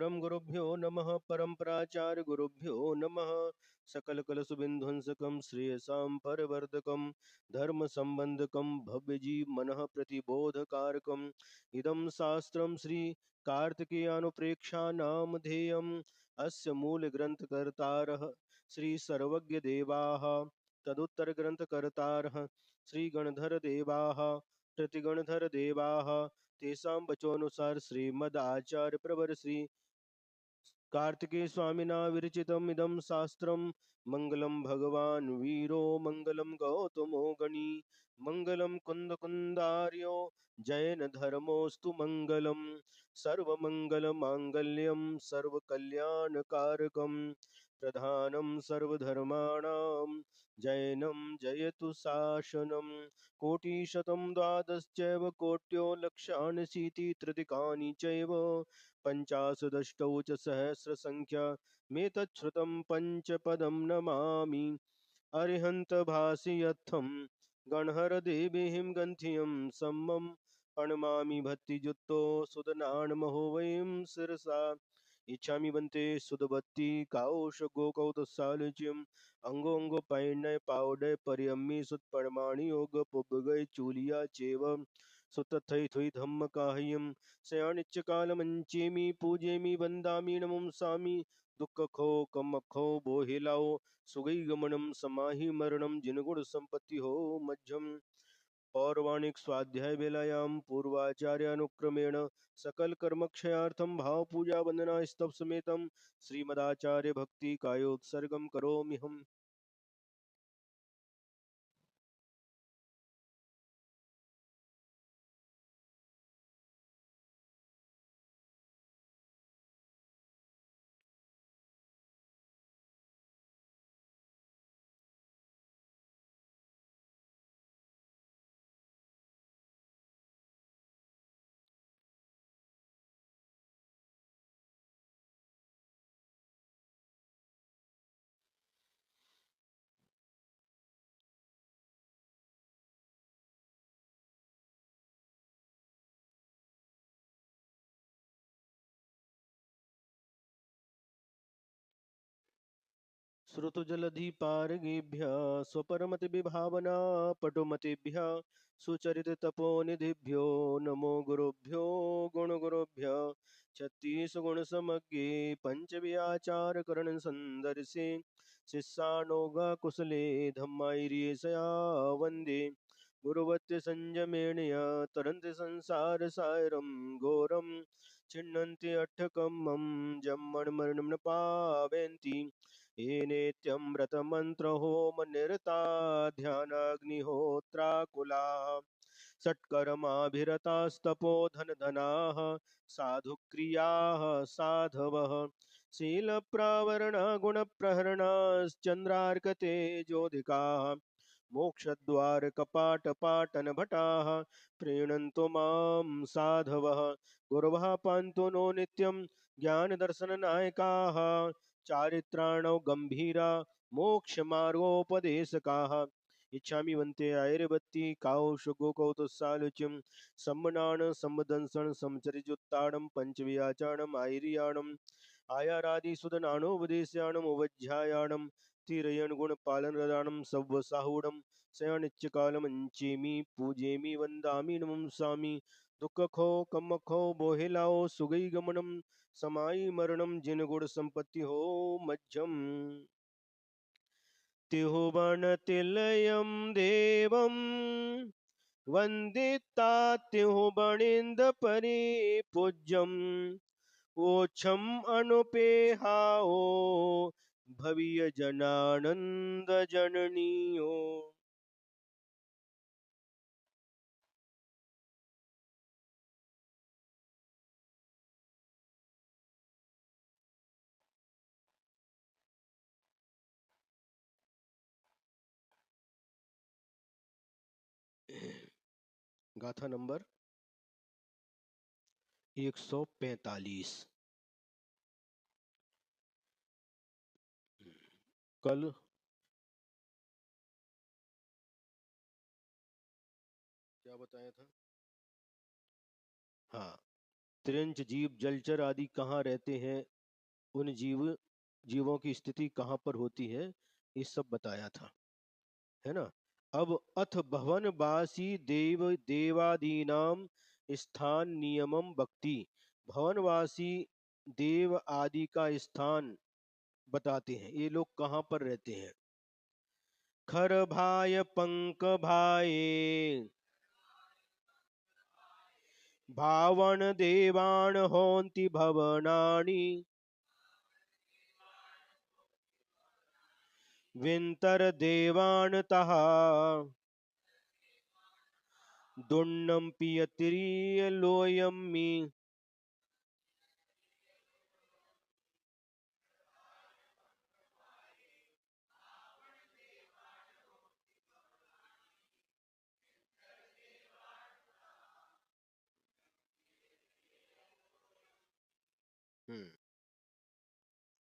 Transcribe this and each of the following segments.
परम गुरुभ्यो नमः। परम्पराचार्य गुरुभ्यो नमः। सकल कलश विध्वंसकम श्रेयसां परवर्धकम धर्म संबंधकम भव्यजीव मनः प्रतिबोधकारकम इदं शास्त्रम श्री कार्तिकेयानुप्रेक्षा नामधेयम् अस्य मूल ग्रंथकर्तारः श्री सर्वज्ञ देवाः तदुत्तर ग्रंथकर्तारः श्री गणधर देवाः प्रतिगणधर देवाः तेषां वचोनुसार श्रीमद् आचार्य प्रवर श्री कार्तिकेय स्वामिना विरचितम् इदं शास्त्रम् मंगलम भगवान वीरो मंगलम गौतमो गणी मंगलम कुंद कुंदार्यो जैन धर्मोस्तु मंगलम सर्वमंगल मांगल्यम सर्वकल्याणकारकम प्रधानम सर्वधर्माणां जैनम जयतु शासनम कोटिशतं द्वादशचैव कोट्यो लक्षान्यशीति तृतीकानि चैव पञ्चाशदष्टौ च सहस्रसङ्ख्या मेतच्छ्रुतं पञ्चपदं नमामि अरिहन्तभासि गणहरदेवीं गन्थियं सम्मं प्रणमामि भक्तियुक्तो सुदनान्महो वयं शिरसा इच्छामि बन्ते सुदभक्ति काउष गोकौतसालच्यम अंगोंगो पैन्य पावडय परियम्मि सुतपरमाणि योग पुबगय चूलिया चेव सुतथै थुई धम्म काह्यम शयानिच्च कालमंचेमि पूजेमि वन्दामि नमंसामि दुःखखो कमखो बोहिलाओ सुगई गमनम समाहि मरणम जिनगुण संपत्ति हो मध्यम पौर्वाणिक स्वाध्याय वेलायां पूर्वाचार्यानुक्रमेण सकल कर्मक्षयार्थं भाव पूजा वंदना स्तव समेतं श्रीमदाचार्य भक्ति कायोत्सर्गम करोमि हम। श्रुतुजलधिपारगेभ्यः स्वपरमतिविभावना पटुमतिभ्यः सुचरिततपोनिधिभ्यो नमो गुरुभ्यो गुणगुरुभ्यः छत्तीसगुणसमज्ञे पञ्चव्याचारकरणसन्दर्शे शिष्यानोगाकुशले धम्मायिरीशया वन्दे गुरुवत्य संयमेणया तरन्ति संसारसागरं घोरं छिन्नन्ति अट्ठकमं जम्मण्मरणं न पावयन्ति ये नित्यमृतमन्त्रहोमनिरता ध्यानाग्निहोत्राकुलाः षट्कर्माभिरतास्तपोधनधनाः साधुक्रियाः साधवः शीलप्रावरणगुणप्रहरणाश्चन्द्रार्कतेजोधिकाः मोक्षद्वारकपाटपाटनभटाः प्रीणन्तो मां साधवः गुरवः पान्तु नो नित्यं ज्ञानदर्शननायकाः चारित्राणौ गंभीरा मोक्षमार्गोपदेशकाः इच्छामि वन्ते आयुर्वत्ति काउशुगोकौतुसालुच्यं सम्मनान सम्मदंसन समचरिजुत्ताणं पञ्चव्याचारणम् आयर्याणम् आयारादिसुदनानोपदेश्याणम् उवध्यायाणम् तिरयण गुणपालनरदानं सव्वसाहूढं शयनित्यकालमञ्चेमि पूजेमि वन्दामि नमंसामि दुःखखो कमखो बोहिलाओ सुगई गमनम समाई मरणम जिन गुण संपत्ति हो मज्जम तिहुवन तिलयम देवम वंदिता तिहुवनिंद परिपूज्यम ओछम अनुपेहाओ भविय जनानंद जननियो। गाथा नंबर 145। कल क्या बताया था? हाँ, त्रिंच जीव जलचर आदि कहाँ रहते हैं, उन जीवों की स्थिति कहाँ पर होती है, ये सब बताया था, है ना। अब अथ भवनवासी देवादीनाम स्थान नियमम भक्ति, भवनवासी देव आदि का स्थान बताते हैं, ये लोग कहाँ पर रहते हैं। खर भाय पंक भाए भावण देवान होन्ति भवनानि विंतर देवान तहा दुन्नम पियतिरिय लोयम्मि।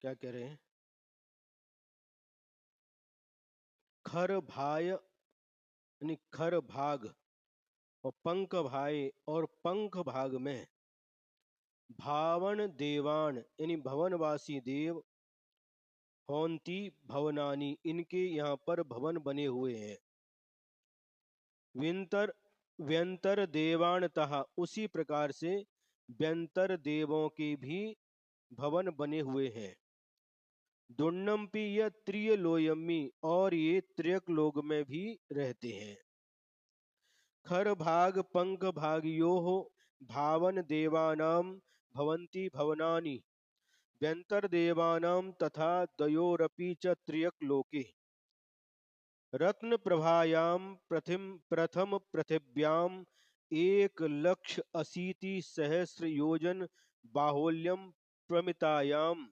क्या कह रहे हैं। खर भाय यानी खर भाग और पंख भाई और पंख भाग में भावन देवान यानी भवनवासी देव, होंती भवनानी इनके यहाँ पर भवन बने हुए हैं। व्यंतर व्यंतर देवान तहा उसी प्रकार से व्यंतर देवों के भी भवन बने हुए हैं। दुन्नम्पि या त्रिय लोयम्मी और ये त्रियक लोक में भी रहते हैं। खर भाग पंख भागयोः भावन देवानां भवन्ति भवनानि व्यंतर देवानां तथा द्वयोरपि च त्रियक लोके रत्न प्रभायां प्रथम पृथिव्याम 1,80,000 योजन बाहुल्यम प्रमितायाम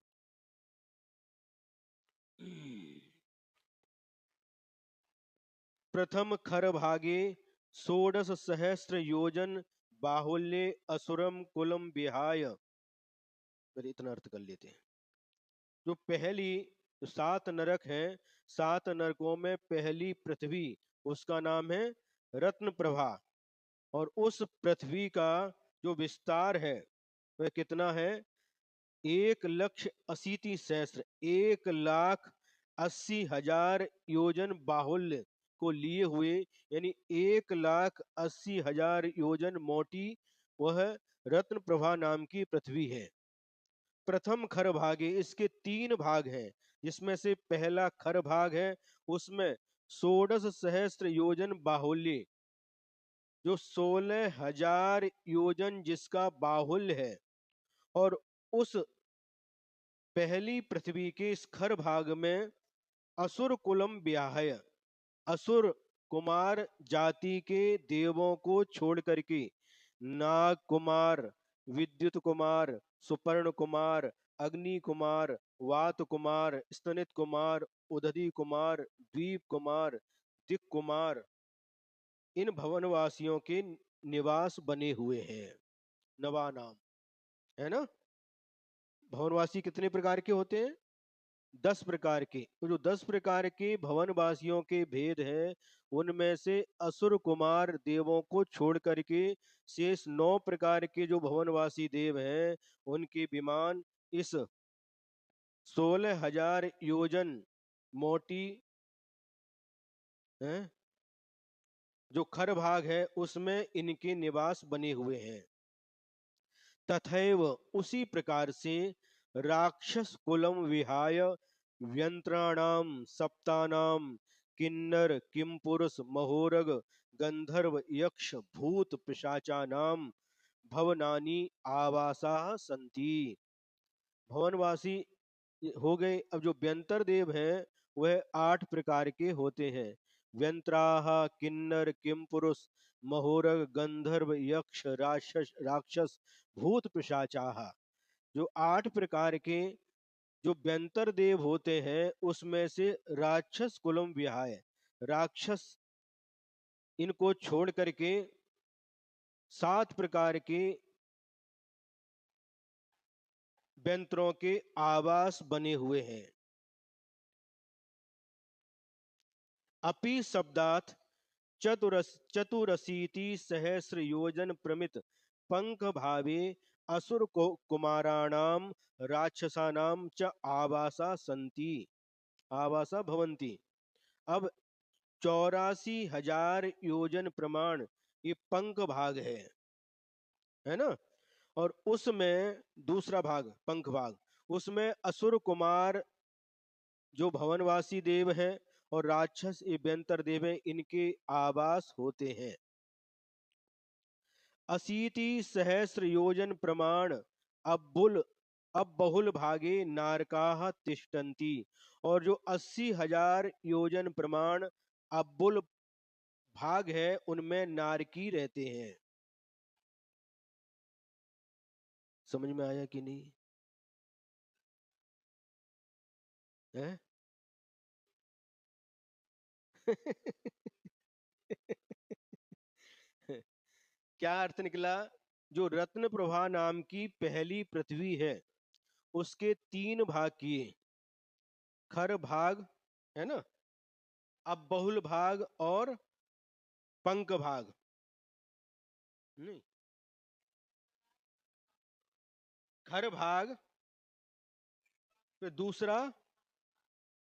प्रथम खर भागे 16 सहस्र योजन बाहुल्ये असुरम कुलम विहाय। फिर इतना अर्थ कर लेते हैं। जो पहली सात नरक हैं, सात नरकों में पहली पृथ्वी, उसका नाम है रत्न प्रभा। और उस पृथ्वी का जो विस्तार है वह कितना है, 1,80,000 1,80,000 योजन बाहुल्य को लिए हुए, यानी 1,80,000 योजन मोटी वह रत्न प्रभा नाम की पृथ्वी है। प्रथम खर भागे, इसके तीन भाग हैं, जिसमें से पहला खर भाग है उसमें 16 सहस्र योजन बाहुल्य, जो 16,000 योजन जिसका बाहुल्य है। और उस पहली पृथ्वी के इस खर भाग में असुर कुलम ब्याहय, असुर कुमार जाति के देवों को छोड़ करके नाग कुमार, विद्युत कुमार, सुपर्ण कुमार, अग्नि कुमार, वात कुमार, स्तनित कुमार, उदधी कुमार, द्वीप कुमार, दिक कुमार, इन भवनवासियों के निवास बने हुए हैं। नवा नाम है ना। भवनवासी कितने प्रकार के होते हैं, 10 प्रकार के। तो जो 10 प्रकार के भवनवासियों के भेद हैं, उनमें से असुर कुमार देवों को छोड़ करके शेष 9 प्रकार के जो भवनवासी देव हैं, उनके विमान इस 16,000 योजन मोटी है जो खर भाग है उसमें इनके निवास बने हुए हैं। तथैव उसी प्रकार से राक्षस कुलम विहाय व्यंत्राणाम सप्तानाम किन्नर किमपुरुष महोरग गंधर्व यक्ष भूत पिशाचानाम भवनानि आवासा संति। भवनवासी हो गए। अब जो व्यंतर देव हैं वह 8 प्रकार के होते हैं। व्यंत्राह किन्नर किमपुरुष महोरग गंधर्व यक्ष राक्षस राक्षस भूत पिशाचाह। जो 8 प्रकार के जो व्यंतर देव होते हैं उसमें से राक्षस कुलम विहाय, राक्षस इनको छोड़ करके 7 प्रकार के व्यंतरों के आवास बने हुए हैं। अपि शब्दात चतुरशीति सहस्र योजन प्रमित पंख भावे असुर को कुमाराणाम राक्षसानाम च आवासा संति, आवासा भवंती। अब 84,000 योजन प्रमाण ये पंख भाग है ना। और उसमें दूसरा भाग पंख भाग, उसमें असुर कुमार जो भवनवासी देव हैं और राक्षस अभ्यंतर देव हैं, इनके आवास होते हैं। 80 सहस्र योजन प्रमाण अब्बुल अब बहुल भागे नारकाः तिष्ठन्ति। और जो 80,000 योजन प्रमाण अब्बुल भाग है उनमें नारकी रहते हैं। समझ में आया कि नहीं है? क्या अर्थ निकला? जो रत्न प्रभा नाम की पहली पृथ्वी है उसके 3 भाग किए, खर भाग है ना, अब बहुल भाग और पंक भाग। नहीं, खर भाग, फिर दूसरा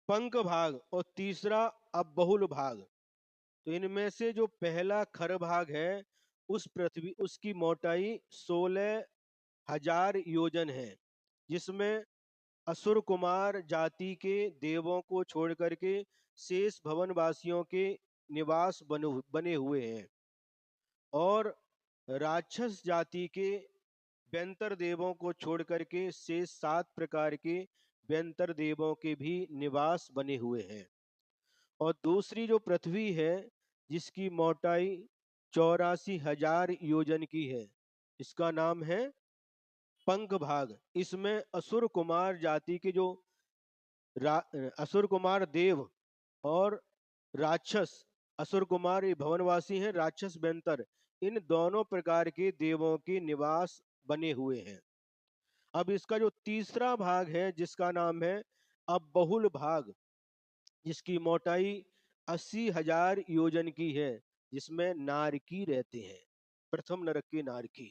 पंक भाग और तीसरा अब बहुल भाग। तो इनमें से जो पहला खर भाग है उस पृथ्वी उसकी मोटाई 16,000 योजन है, जिसमें असुर कुमार जाति के देवों को छोड़ करके शेष भवन वासियों के निवास बने हुए हैं। और राक्षस जाति के व्यंतर देवों को छोड़ करके शेष 7 प्रकार के व्यंतर देवों के भी निवास बने हुए हैं। और दूसरी जो पृथ्वी है जिसकी मोटाई 84,000 योजन की है, इसका नाम है पंख भाग। इसमें असुर कुमार जाति के जो असुर कुमार देव और राक्षस, असुर कुमार ये भवनवासी हैं, राक्षस बेंतर, इन दोनों प्रकार के देवों के निवास बने हुए हैं। अब इसका जो तीसरा भाग है जिसका नाम है अब बहुल भाग, जिसकी मोटाई 80,000 योजन की है, जिसमें नारकी रहते हैं, प्रथम नरक के नारकी।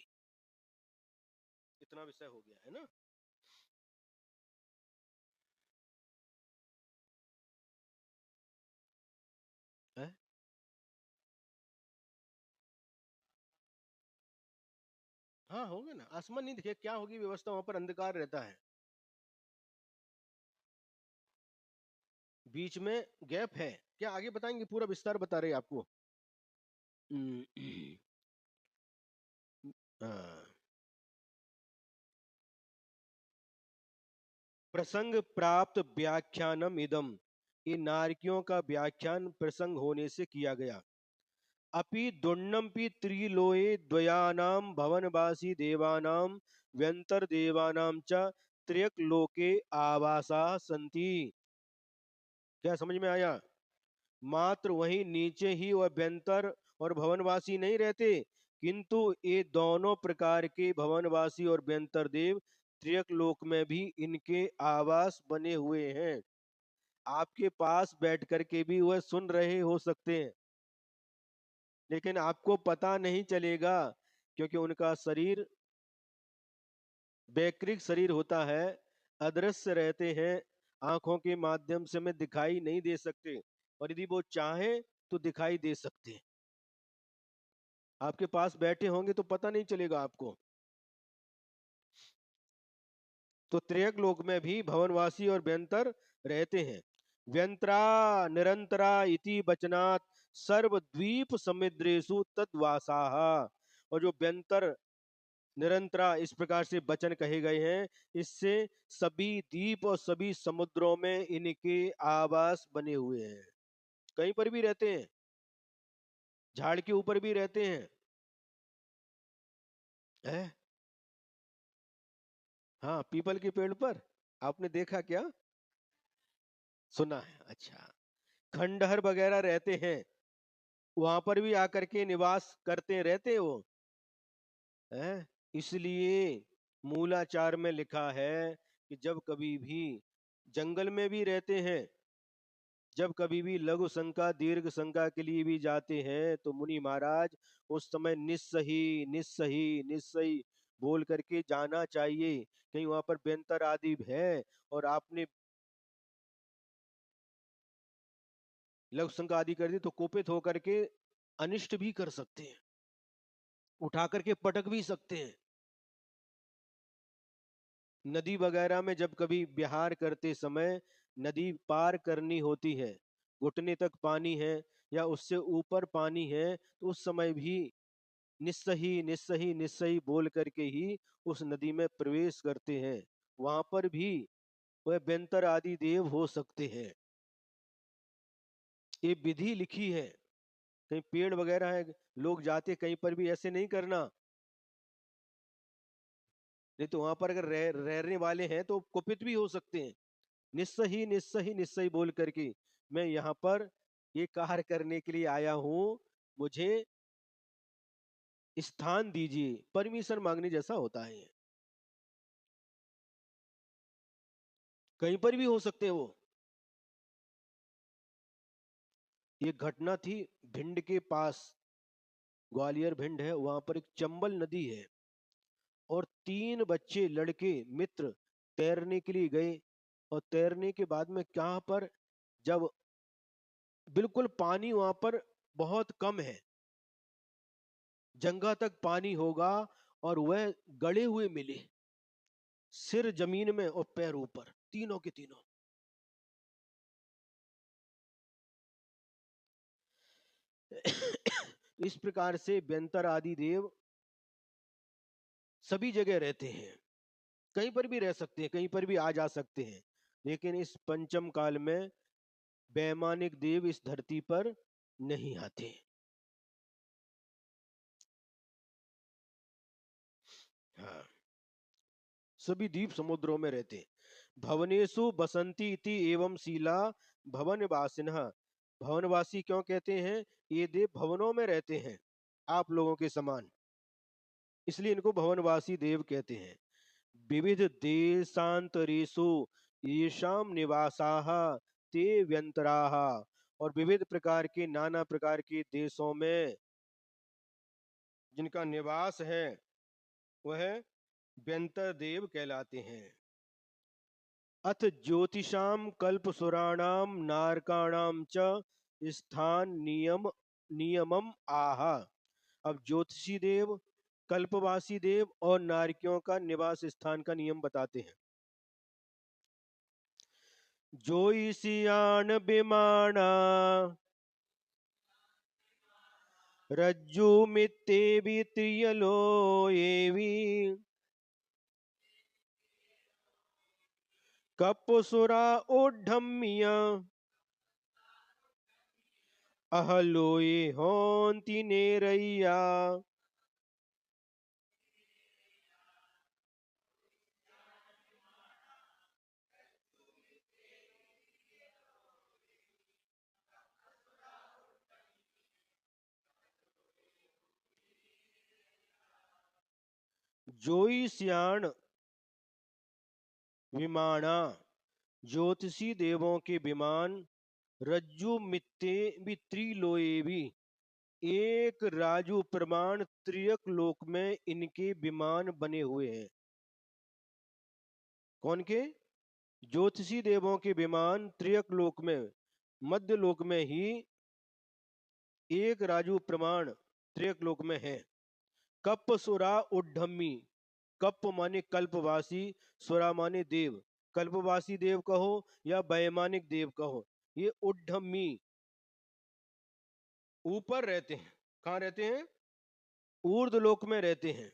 इतना विषय हो गया है ना। है? हाँ होगा ना, आसमान नहीं दिखे क्या होगी व्यवस्था, वहां पर अंधकार रहता है, बीच में गैप है। क्या आगे बताएंगे, पूरा विस्तार बता रहे हैं आपको। हम्म, हाँ। प्रसंग प्राप्त व्याख्यानम इदम, ये नारकियों का व्याख्यान प्रसंग होने से किया गया। अपि दुर्नमपि त्रिलोये द्वयानाम भवनवासी देवानां व्यंतर देवानां च त्र्यक लोके आवासा संति। क्या समझ में आया? मात्र वही नीचे ही वह व्यंतर और भवनवासी नहीं रहते, किंतु ये दोनों प्रकार के भवनवासी और व्यंतर देव त्रियक लोक में भी इनके आवास बने हुए हैं। आपके पास बैठ करके भी वह सुन रहे हो सकते हैं, लेकिन आपको पता नहीं चलेगा, क्योंकि उनका शरीर वैकृत शरीर होता है, अदृश्य रहते हैं, आंखों के माध्यम से हमें दिखाई नहीं दे सकते, और यदि वो चाहें तो दिखाई दे सकते हैं। आपके पास बैठे होंगे तो पता नहीं चलेगा आपको। तो त्रियक लोक में भी भवनवासी और व्यंतर रहते हैं। व्यंतरा निरंतरा इति वचनात् सर्वद्वीप समुद्रेषु तद्वासाः। और जो व्यंतर निरंतरा इस प्रकार से वचन कहे गए हैं, इससे सभी द्वीप और सभी समुद्रों में इनके आवास बने हुए हैं। कहीं पर भी रहते हैं, झाड़ के ऊपर भी रहते हैं। है? हाँ, पीपल के पेड़ पर आपने देखा क्या? सुना है, अच्छा। खंडहर वगैरह रहते हैं, वहां पर भी आकर के निवास करते रहते हैं वो। है? इसलिए मूलाचार में लिखा है कि जब कभी भी जंगल में भी रहते हैं, जब कभी भी लघु शंका दीर्घ शंका के लिए भी जाते हैं, तो मुनि महाराज उस समय निस्सही निस्सही निस्सही बोल करके जाना चाहिए। कहीं वहां पर बेंतर आदि है और आपने लघु शंका आदि कर दी तो कोपित होकर के अनिष्ट भी कर सकते हैं, उठा करके पटक भी सकते हैं। नदी वगैरह में जब कभी विहार करते समय नदी पार करनी होती है, घुटने तक पानी है या उससे ऊपर पानी है, तो उस समय भी निस्सही निस्सही निस्सही बोल करके ही उस नदी में प्रवेश करते हैं। वहां पर भी वह बेंतर आदि देव हो सकते हैं। ये विधि लिखी है। कहीं पेड़ वगैरह है, लोग जाते कहीं पर भी ऐसे नहीं करना। नहीं तो वहां पर अगर रहने वाले हैं तो कुपित भी हो सकते हैं। निस्सही निस्सही निस्सही बोल करके मैं यहाँ पर ये कार्य करने के लिए आया हूँ, मुझे स्थान दीजिए, परमिशन मांगने जैसा होता है। कहीं पर भी हो सकते हैं वो। ये घटना थी भिंड के पास, ग्वालियर भिंड है, वहां पर एक चंबल नदी है और 3 बच्चे लड़के मित्र तैरने के लिए गए। और तैरने के बाद में कहां पर, जब बिल्कुल पानी वहां पर बहुत कम है, जंघा तक पानी होगा, और वह गड़े हुए मिले, सिर जमीन में और पैर ऊपर, तीनों के तीनों। इस प्रकार से बेंतर आदि देव सभी जगह रहते हैं, कहीं पर भी रह सकते हैं, कहीं पर भी आ जा सकते हैं, लेकिन इस पंचम काल में वैमानिक देव इस धरती पर नहीं आते। हाँ, सभी द्वीप समुद्रों में रहते। भवनेशु बसंती इति एवं शीला भवनवासिनः। भवनवासी क्यों कहते हैं? ये देव भवनों में रहते हैं आप लोगों के समान, इसलिए इनको भवनवासी देव कहते हैं। विविध देशांतरेषु येषां निवासाः ते व्यंतराः। और विविध प्रकार के, नाना प्रकार के देशों में जिनका निवास है वह व्यंतर देव कहलाते हैं। अथ ज्योतिषाम कल्पसुराणाम नारकाणाम च स्थान नियमम आह। अब ज्योतिषी देव, कल्पवासी देव और नारकियों का निवास स्थान का नियम बताते हैं। ज्योतिषियान विमाना रज्जुमित्येवि त्रियलो एवि कपसुरा ओढम्य अहलोये होन्ति नेरय्या। ज्योतिषियान विमाना, ज्योतिषी देवों के विमान, रज्जु मित्ते भी त्रिलोये भी, एक राजू प्रमाण त्रियक लोक में इनके विमान बने हुए हैं। कौन के? ज्योतिषी देवों के विमान त्रियक लोक में, मध्य लोक में ही एक राजू प्रमाण त्रियक लोक में है। कप सुरा उड्ढम्मी, कप माने कल्पवासी, सुरा माने देव। कल्पवासी देव कहो या वैमानिक देव कहो, ये उड्ढम्मी ऊपर रहते हैं। कहाँ रहते हैं? ऊर्ध लोक में रहते हैं।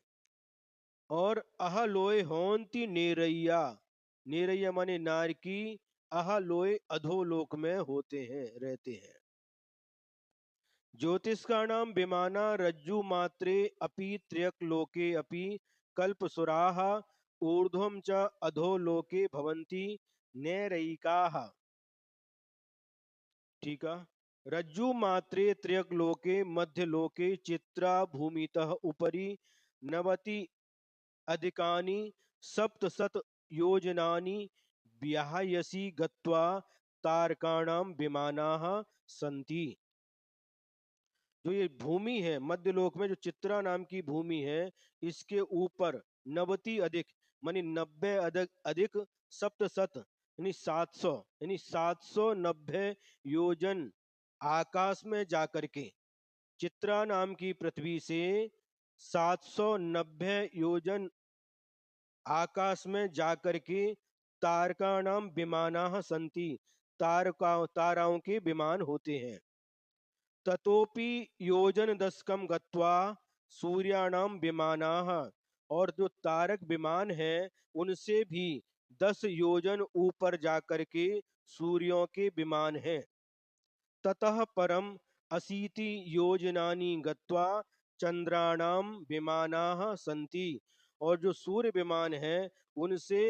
और अहलोय होन्ति नेरैया, नेरैया माने नारकी, अहलोय अधोलोक में होते हैं, रहते हैं। ज्योतिष का नाम विमाना रज्जु मात्रे अपि त्र्यक लोके अपि कल्पसुराः ऊर्ध्वं च अधोलोके भवन्ति नैरयिकाः। ठीक है। रज्जु मात्रे त्र्यक लोके मध्य लोके चित्रा भूमितः उपरि नवति अधिकानि सप्तशत योजनानि व्याहयसि गत्वा तारकाणां विमानाः सन्ति। जो ये भूमि है मध्यलोक में, जो चित्रा नाम की भूमि है, इसके ऊपर नवति अधिक मानी 90 अधिक अधिक सप्तशत यानी 700 यानी 790 योजन आकाश में जाकर के चित्रा नाम की पृथ्वी से 790 योजन आकाश में जाकर के तारकाणाम विमानाः सन्ति ताराओं के विमान होते हैं। ततोपि योजन दशकम गत्वा सूर्याणाम विमानाः और जो तारक विमान है उनसे भी 10 योजन ऊपर जाकर के सूर्यों के विमान हैं। ततः परम अशीति योजनानि गत्वा चंद्राणाम विमानाः सन्ति और जो सूर्य विमान है उनसे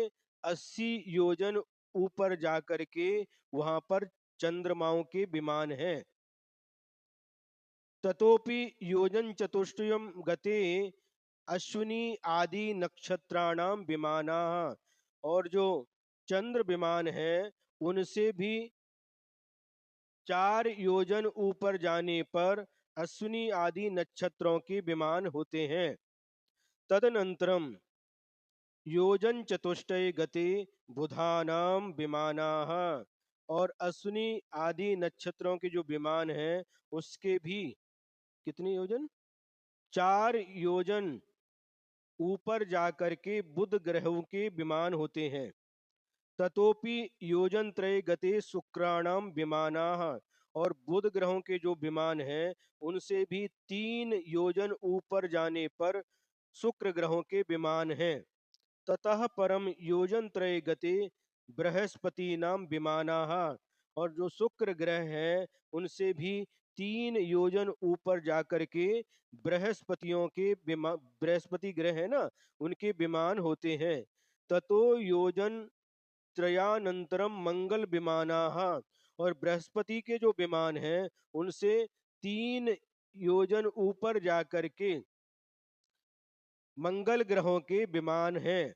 80 योजन ऊपर जाकर के वहां पर चंद्रमाओं के विमान हैं। ततोपि योजन चतुष्टयम गते अश्विनी आदि नक्षत्राणाम विमानाः और जो चंद्र विमान है उनसे भी 4 योजन ऊपर जाने पर अश्विनी आदि नक्षत्रों के विमान होते हैं। तदनंतरम योजन चतुष्टय गते बुधानाम विमानाः और अश्विनी आदि नक्षत्रों के जो विमान हैं उसके भी कितने योजन 4 योजन ऊपर जाकर के बुध ग्रहों के विमान होते हैं। ततोपि योजन त्रय गते शुक्राणाम विमानाः और बुध ग्रहों के जो विमान हैं उनसे भी 3 योजन ऊपर जाने पर शुक्र ग्रहों के विमान हैं। ततः परम योजन त्रय गते बृहस्पति नाम विमानाः और जो शुक्र ग्रह है उनसे भी 3 योजन ऊपर जाकर के बृहस्पतियों के बृहस्पति ग्रह है ना उनके विमान होते हैं। ततो योजन त्रयानंतरम मंगल विमानाः और बृहस्पति के जो विमान हैं उनसे 3 योजन ऊपर जाकर के मंगल ग्रहों के विमान हैं।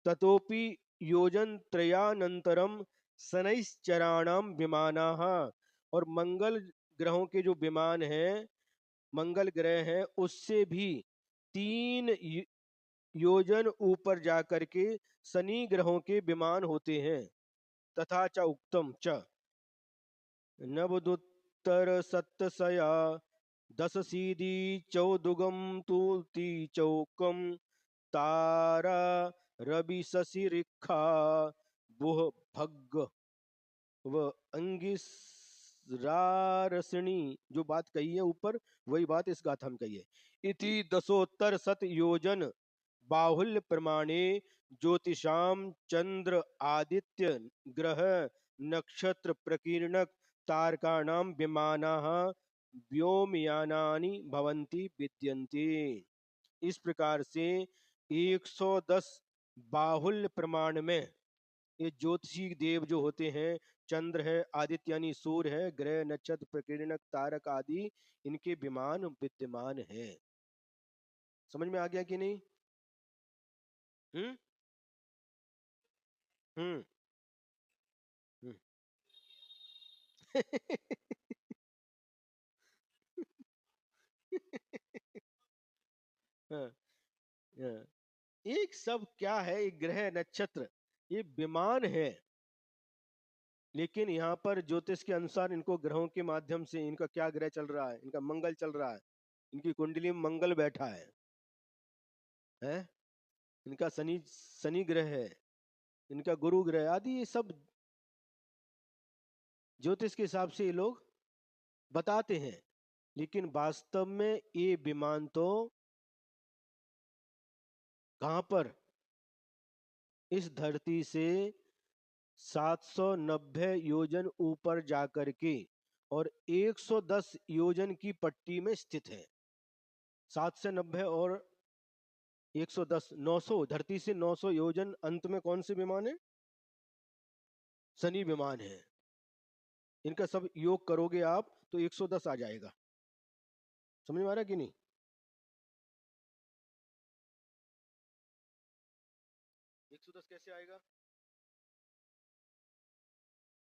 ततोपि योजन त्रयानंतरम शनैश्चराणाम विमानाः और मंगल ग्रहों के जो विमान हैं मंगल ग्रह हैं उससे भी 3 योजन ऊपर जाकर के शनि ग्रहों के विमान होते हैं। तथा च उक्तम च नवदुत्तर सत्तसया दस सीधी चौदुगम तुलती चौकम तारा रवि शशि रिखा बुह भग व अंगिरारसिणी जो बात कही है ऊपर वही बात इस गाथा में कही है। इति दशोत्तर शत योजन बाहुल्य प्रमाणे ज्योतिषाम चंद्र आदित्य ग्रह नक्षत्र प्रकीर्णक तारकाणाम विमानाः व्योमयानानि भवन्ति विद्यन्ते। इस प्रकार से 110 बाहुल्य प्रमाण में ये ज्योतिषी देव जो होते हैं चंद्र है आदित्य यानी सूर्य है ग्रह नक्षत्र प्रकीर्णक तारक आदि इनके विमान विद्यमान है। समझ में आ गया कि नहीं? हम्म हम्म हम्म। हाँ, हाँ। एक सब क्या है एक ग्रह नक्षत्र ये विमान है लेकिन यहाँ पर ज्योतिष के अनुसार इनको ग्रहों के माध्यम से इनका क्या ग्रह चल रहा है इनका मंगल चल रहा है इनकी कुंडली में मंगल बैठा है इनका शनि शनि ग्रह है इनका गुरु ग्रह आदि ये सब ज्योतिष के हिसाब से ये लोग बताते हैं लेकिन वास्तव में ये विमान तो कहाँ पर इस धरती से 790 योजन ऊपर जाकर के और 110 योजन की पट्टी में स्थित है। 790 और 110 900 धरती से 900 योजन अंत में कौन से विमान है? शनि विमान है। इनका सब योग करोगे आप तो 110 आ जाएगा। समझ में आ रहा कि नहीं? 110 कैसे आएगा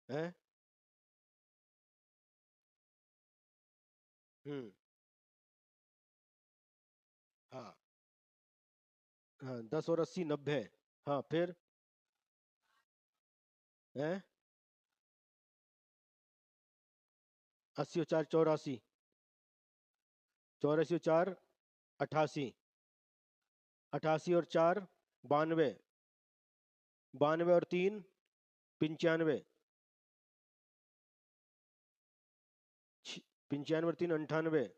है? हम्म। हाँ हाँ 10 और 80 90। हाँ फिर है 80 और 4 84। 84 और 4 88। 88 और 4 92। 92 और 3 95। 95 और 3 98।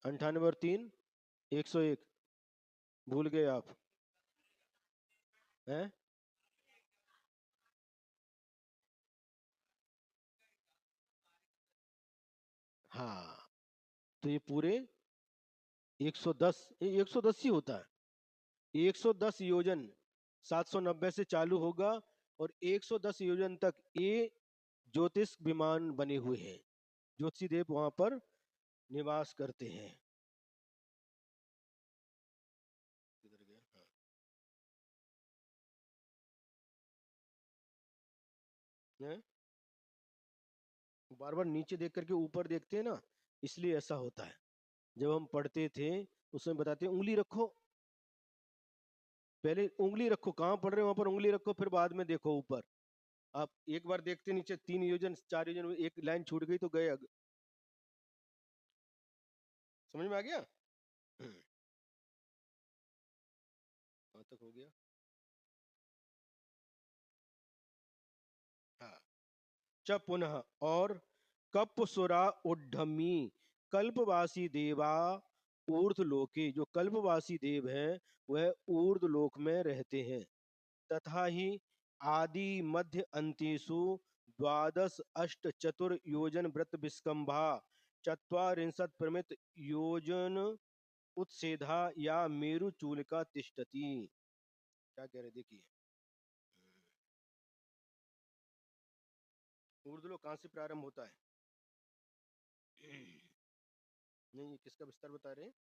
98 और 3 101। भूल गए आप हैं। हाँ तो ये पूरे 110, 110 ही होता है। 110 योजन 790 से चालू होगा और 110 योजन तक ये ज्योतिष विमान बने हुए हैं। ज्योतिषी देव वहां पर निवास करते हैं। किधर गया? हाँ। हैं? बार बार नीचे देख करके ऊपर देखते हैं ना, इसलिए ऐसा होता है। जब हम पढ़ते थे उसमें बताते हैं उंगली रखो, पहले उंगली रखो, कहाँ पढ़ रहे हो वहां पर उंगली रखो, फिर बाद में देखो ऊपर। आप एक बार देखते नीचे 3 योजन 4 योजन एक लाइन छूट गई तो गए समझ में आ गया। कहाँ तक हो गया? हाँ। च पुनः और कपसुरा उड्ढमी कल्पवासी देवा ऊर्ध्व लोके, जो कल्पवासी देव हैं वह ऊर्ध्व लोक में रहते हैं। तथा ही आदि मध्य अंतेषु द्वादश अष्ट चतुर योजन व्रत विस्कंभा चत्वारिंशत् प्रमित योजन उत्सेधा या मेरु चूलिका तिष्ठति। क्या कह रहे देखिए। ऊर्ध्व लोक कहाँ से प्रारंभ होता है? नहीं, ये किसका विस्तार बता रहे हैं?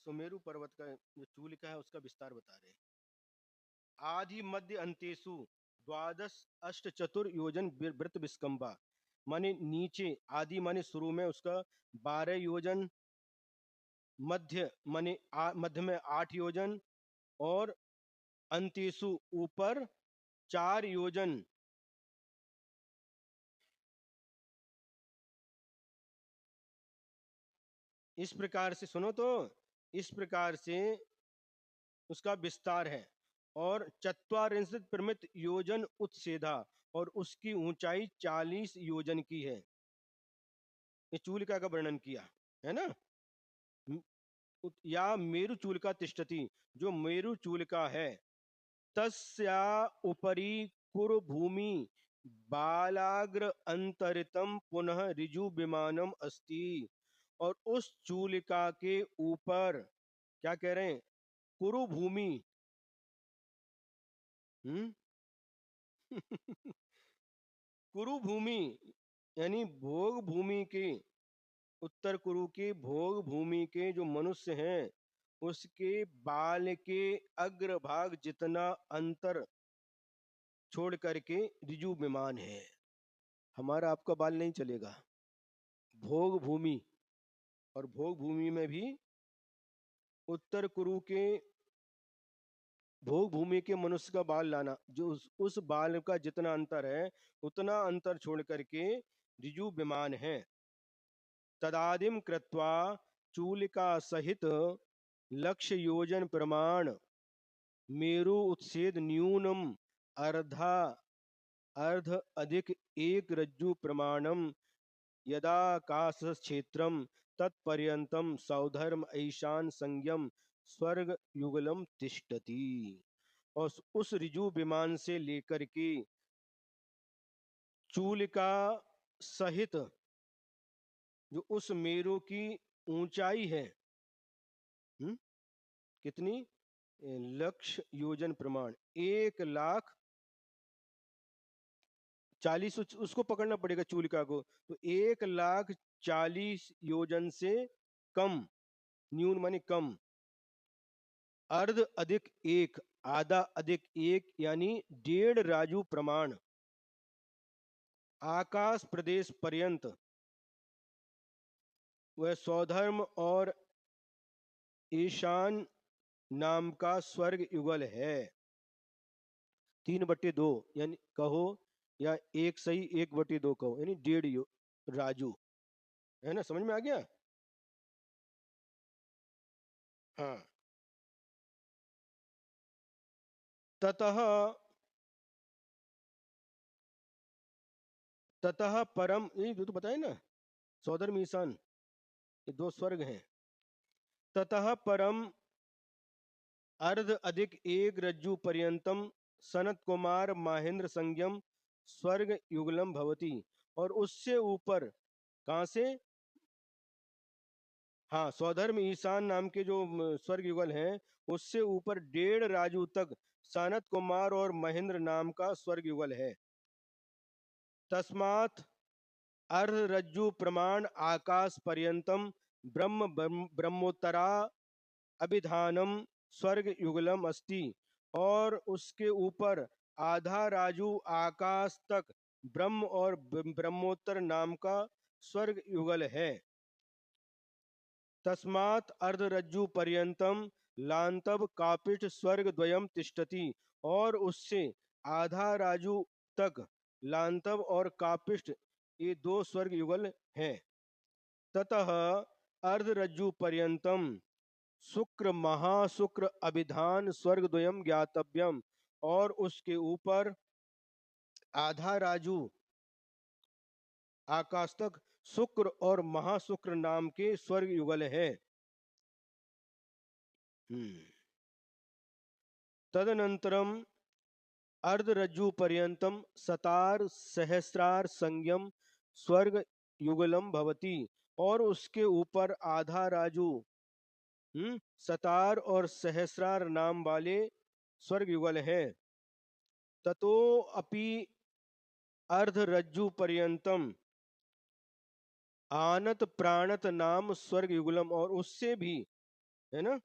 सुमेरु पर्वत का जो चूलिका है उसका विस्तार बता रहे हैं। आदि मध्य अंतेषु द्वादश अष्ट चतुर योजन व्रत विस्कंभा, माने नीचे आदि माने शुरू में उसका 12 योजन, मध्य माने मध्य में 8 योजन, और अंतेषु ऊपर 4 योजन। इस प्रकार से सुनो तो, इस प्रकार से उसका विस्तार है। और चत्वारिंशत् प्रमित योजन उत्सेधा, और उसकी ऊंचाई 40 योजन की है। ये चूलिका का वर्णन किया है ना। या मेरु चूलिका तिष्ठति, जो मेरु चूलिका है, तस्या उपरि कुरु भूमि बालाग्र अंतरितम पुनः ऋजु विमानम अस्ति। और उस चूलिका के ऊपर क्या कह रहे हैं? कुरु भूमि। हम्म। कुरु भूमि यानी भोग भूमि के, उत्तर कुरु के भोग भूमि के जो मनुष्य हैं उसके बाल के अग्रभाग जितना अंतर छोड़ करके ऋजु विमान है। हमारा आपका बाल नहीं चलेगा। भोग भूमि, और भोग भूमि में भी उत्तर कुरु के भोग भूमि के मनुष्य का बाल लाना, जो उस बाल का जितना अंतर है उतना अंतर छोड़ करके ऋजु विमान है। तदादिम कृत्वा चूलिका सहित लक्ष्य योजन प्रमाण मेरु उत्सेद न्यूनम अर्धा अर्ध अधिक एक रज्जु प्रमाणम यदाकाश क्षेत्रम तत्पर्यंतम सौधर्म ऐशान संयम स्वर्ग युगलम तिष्ठति। और उस ऋजु विमान से लेकर के चूलिका सहित जो उस मेरु की ऊंचाई है, हम्म, कितनी? लक्ष्य योजन प्रमाण 1,40,000, उसको पकड़ना पड़ेगा चूलिका को, तो 1,40,000 योजन से कम, न्यून माने कम, अर्ध अधिक एक, आधा अधिक एक, यानी 1.5 राजू प्रमाण आकाश प्रदेश पर्यंत वह स्वधर्म और ईशान नाम का स्वर्ग युगल है। 3/2 यानी कहो, या एक सही 1/2 कहो, यानी 1.5 राजू। है ना, समझ में आ गया? हाँ। ततः ततः परम, ये जो तो बताए ना, सौधर्म ईशान, ये 2 स्वर्ग हैं। ततः परम अर्ध अधिक एक रज्जु पर्यंतम सनत कुमार महेंद्र संज्ञम स्वर्ग युगलम भवति। और उससे ऊपर, कहाँ से? हाँ, स्वधर्म ईशान नाम के जो स्वर्ग युगल हैं, उससे ऊपर 1.5 राजू तक सनत कुमार और महेंद्र नाम का स्वर्ग युगल है। तस्मात् अर्ध रज्जु प्रमाण आकाश पर्यंतम ब्रह्मोत्तरा अभिधानम स्वर्ग युगलम अस्ति। और उसके ऊपर आधा राजू आकाश तक ब्रह्म और ब्रह्मोत्तर नाम का स्वर्ग युगल है। तस्मात् अर्धरज्जु पर्यंतम लांतव कापिष्ठ स्वर्ग द्वयम तिष्ठति। और उससे आधा राजू तक लांतव और कापिष्ठ, ये 2 स्वर्ग युगल हैं। ततः अर्धरज्जु पर्यंतम शुक्र महाशुक्र अभिधान स्वर्ग द्वयम ज्ञातव्यम। और उसके ऊपर आधा राजू आकाश तक शुक्र और महाशुक्र नाम के स्वर्ग युगल हैं। तदनंतरम अर्धरज्जु पर्यंतम सतार सहस्रार संयम स्वर्ग युगलम भवति। और उसके ऊपर आधा राजू सतार और सहस्रार नाम वाले स्वर्ग युगल है। ततो अपि अर्धरज्जु पर्यंतम आनत प्राणत नाम स्वर्ग युगलम। और उससे भी, है ना,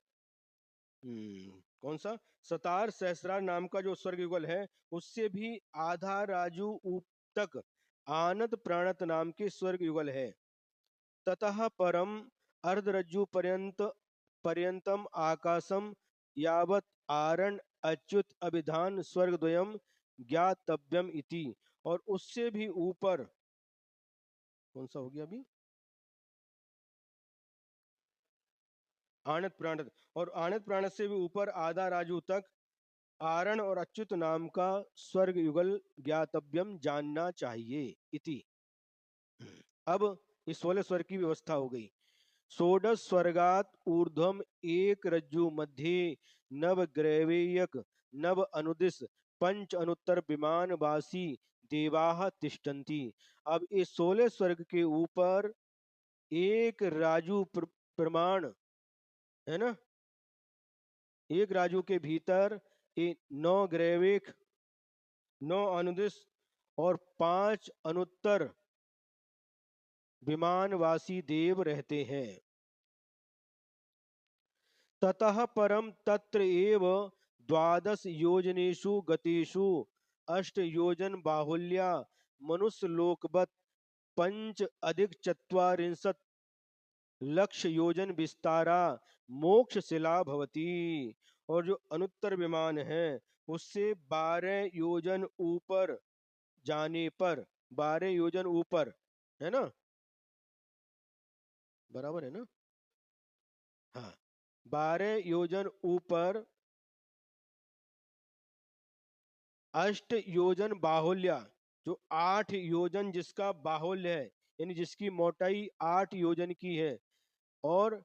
कौन सा? सतार सहस्रार नाम का जो स्वर्ग युगल है, उससे भी आधा राजू तक आनत प्राणत नाम के स्वर्ग युगल है। ततः परम अर्धरज्जु पर्यंतम आकाशम यावत आरण अच्युत अभिधान स्वर्ग द्वयम ज्ञातव्यम इति। और उससे भी ऊपर, कौन सा हो गया अभी? आनत प्राणत। और आनत प्राणत से भी ऊपर आधा राजू तक आरण और अच्युत नाम का स्वर्ग युगल ज्ञातव्यम, जानना चाहिए इति। अब इस 16 स्वर्ग की व्यवस्था हो गई। षोडश स्वर्गात ऊर्ध्वम एक रज्जु मध्ये नव ग्रैवेयक नव अनुदिश पंच अनुत्तर विमान वासी देवाः तिष्ठन्ति। अब इस 16 स्वर्ग के ऊपर एक राजू प्रमाण, है ना, एक राजू के भीतर 9 ग्रैवेक, 9 अनुदिश और 5 अनुत्तर विमानवासी देव रहते हैं। ततः परम तत्र एव 12 योजनेषु गतेषु 8 योजन बाहुल्या मनुष्य लोकवत् 5 अधिक 40 लक्ष योजन विस्तारा मोक्ष शिला भवती। और जो अनुत्तर विमान है, उससे 12 योजन ऊपर जाने पर, 12 योजन ऊपर, है ना, बराबर है ना? हाँ, 12 योजन ऊपर 8 योजन बाहुल्य, जो 8 योजन जिसका बाहुल्य है, यानी जिसकी मोटाई 8 योजन की है। और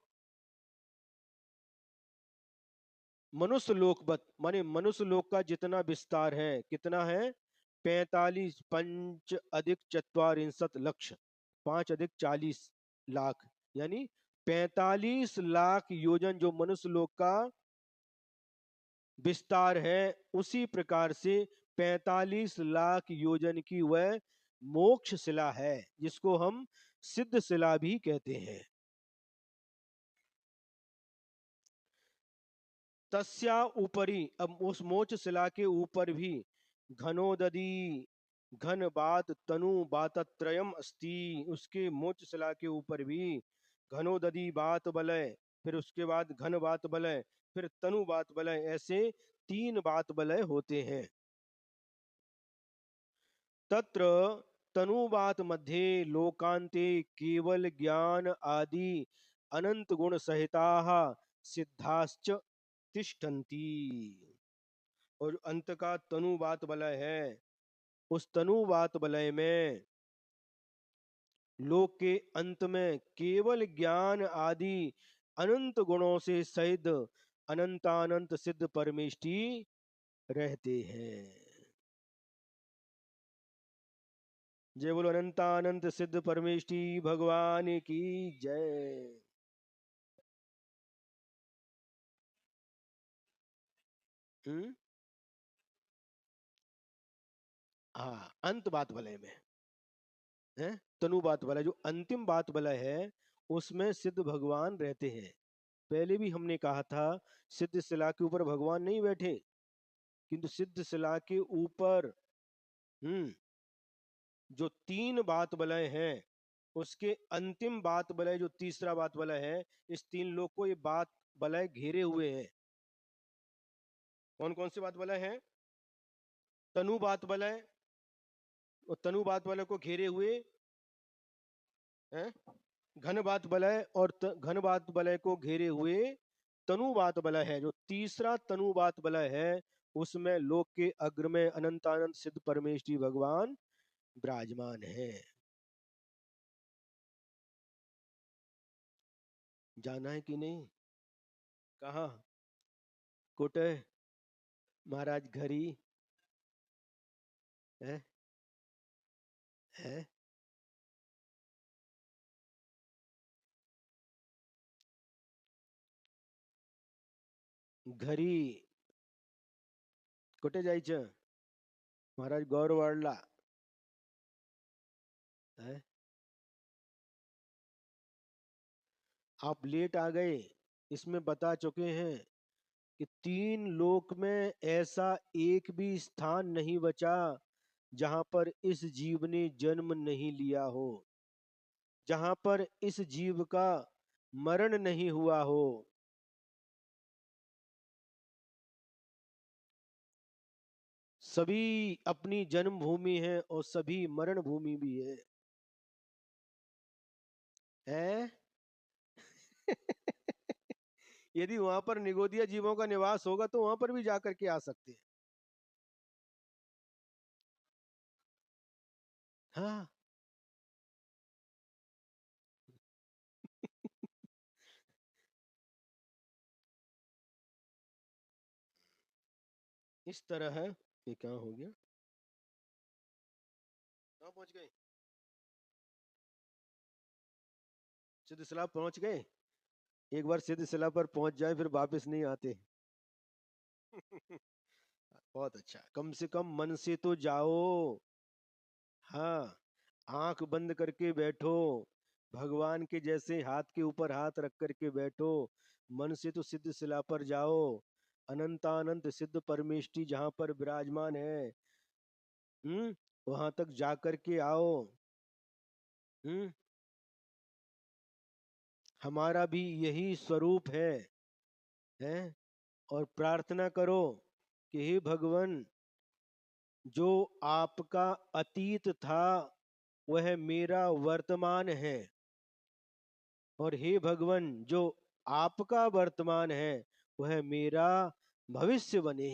मनुष्य लोकवत, माने मनुष्य लोक का जितना विस्तार है, कितना है? 45 पंच अधिक 40 लक्ष, 5 अधिक 40 लाख, यानी 45 लाख योजन जो मनुष्य लोक का विस्तार है, उसी प्रकार से 45 लाख योजन की वह मोक्ष शिला है, जिसको हम सिद्ध शिला भी कहते हैं। तस्या ऊपरी, अब उस मोक्ष शिला के ऊपर भी घनोददी घन बात तनु बातत्रयम अस्ति। उसके मोक्ष शिला के ऊपर भी घनोददी बात बलय फिर उसके बाद घन बात बलय, फिर तनु बात बलय, ऐसे 3 बात बलय होते हैं। तत्र तनुबात मध्ये लोकांते केवल ज्ञान आदि अनंत गुण सहिताः सिद्धाश्च तिष्ठन्ति। और अंत का तनुबात बलय है, उस तनुबात बलय में लोक के अंत में केवल ज्ञान आदि अनंत गुणों से सहित अनंतानंत सिद्ध परमेष्टि रहते हैं। जय बोलो अनंतानंत सिद्ध परमेष्टि भगवान की जय। हम्म। हाँ, अंत बात बलय में है, तनु बात बलय, जो अंतिम बात बलय है उसमें सिद्ध भगवान रहते हैं। पहले भी हमने कहा था सिद्ध शिला के ऊपर भगवान नहीं बैठे, किंतु सिद्ध शिला के ऊपर जो 3 बात बलय हैं उसके अंतिम बात बलय जो तीसरा बात बलय है, इस 3 लोग को ये बात बलय घेरे हुए हैं। कौन कौन सी बात बलय है? तनु बात बलय, और तनु बात बलय को घेरे हुए हैं घन बात बलय, और घन बात बलय को घेरे हुए तनु बात बलय है। जो तीसरा तनु बात बलय है उसमें लोक के अग्र में अनंतानंद सिद्ध परमेष्टि भगवान विराजमान है। जाना है कि नहीं? कहाँ? कोटे महाराज घरी है, है? घरी कोटे जायचं? महाराज गौरवाडला है। आप लेट आ गए, इसमें बता चुके हैं कि 3 लोक में ऐसा एक भी स्थान नहीं बचा जहां पर इस जीव ने जन्म नहीं लिया हो, जहां पर इस जीव का मरण नहीं हुआ हो। सभी अपनी जन्म भूमि है और सभी मरण भूमि भी है, हैं? यदि वहां पर निगोदिया जीवों का निवास होगा तो वहां पर भी जाकर के आ सकते हैं। हाँ। इस तरह है। ये क्या हो गया? कहाँ पहुंच गए? सिद्धशिला पहुंच गए? एक बार सिद्धशिला पर पहुंच जाए फिर वापस नहीं आते। बहुत अच्छा, कम से कम मन से तो जाओ। हाँ, आंख बंद करके बैठो, भगवान के जैसे हाथ के ऊपर हाथ रख करके बैठो, मन से तो सिद्ध शिला पर जाओ। अनंतानंत सिद्ध परमेष्टि जहां पर विराजमान है, वहां तक जाकर के आओ। हम्म। हमारा भी यही स्वरूप है। और प्रार्थना करो कि हे भगवान, जो आपका अतीत था वह मेरा वर्तमान है, और हे भगवान जो आपका वर्तमान है वह मेरा भविष्य बने।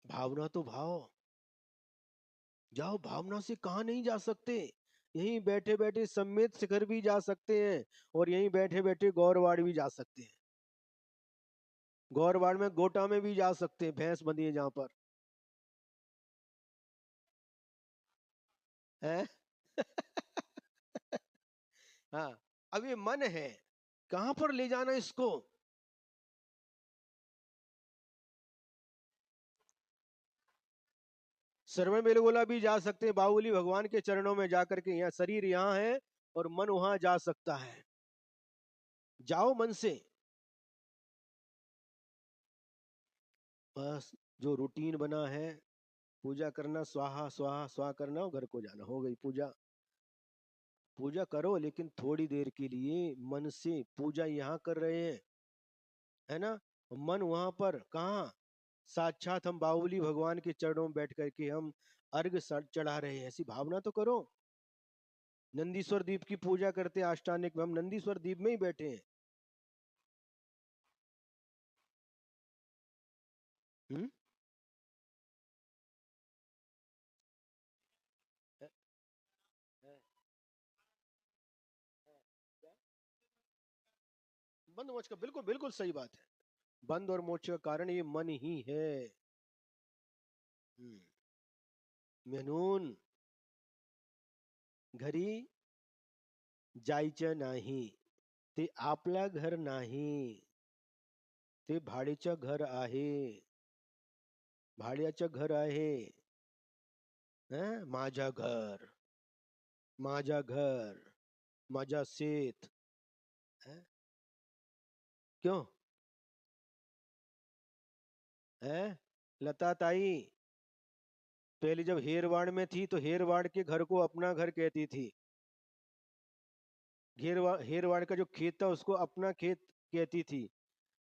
भावना तो भाव, जाओ, भावना से कहाँ नहीं जा सकते। यहीं बैठे बैठे सम्मेत शिखर भी जा सकते हैं, और यहीं बैठे बैठे गौरवाड़ भी जा सकते हैं। गौरवाड़ में गोटा में भी जा सकते हैं, भैंस बंधी है जहां पर है। हाँ। अब ये मन है, कहां पर ले जाना इसको? श्रवण बेलगोला भी जा सकते हैं, बाहुबली भगवान के चरणों में जाकर के। यहाँ शरीर यहाँ है और मन वहां जा सकता है। जाओ मन से। बस जो रूटीन बना है पूजा करना, स्वाहा स्वाहा स्वाहा करना और घर को जाना, हो गई पूजा। पूजा करो लेकिन थोड़ी देर के लिए मन से। पूजा यहाँ कर रहे हैं, है ना, मन वहां पर कहाँ, साक्षात हम बाहुबली भगवान के चरणों में बैठ करके हम अर्घ चढ़ा रहे हैं, ऐसी भावना तो करो। नंदीश्वर दीप की पूजा करते अष्टानिक में, हम नंदीश्वर दीप में ही बैठे हैं। हम्म। बंद मोक्ष का बिल्कुल बिल्कुल सही बात है। बंद और मोक्ष का कारण ये मन ही है। हम्म। मेनून घरी जायचं नाही, ते आपलं घर नाही, ते भाड्याचं घर आहे, भाड्याचं घर आहे, माझा घर, माझा घर, माझा शेत। हैं? क्यों है लता ताई, पहले जब हेरवाड़ में थी तो हेरवाड़ के घर को अपना घर कहती थी। हेरवाड़ का जो खेत था उसको अपना खेत कहती थी।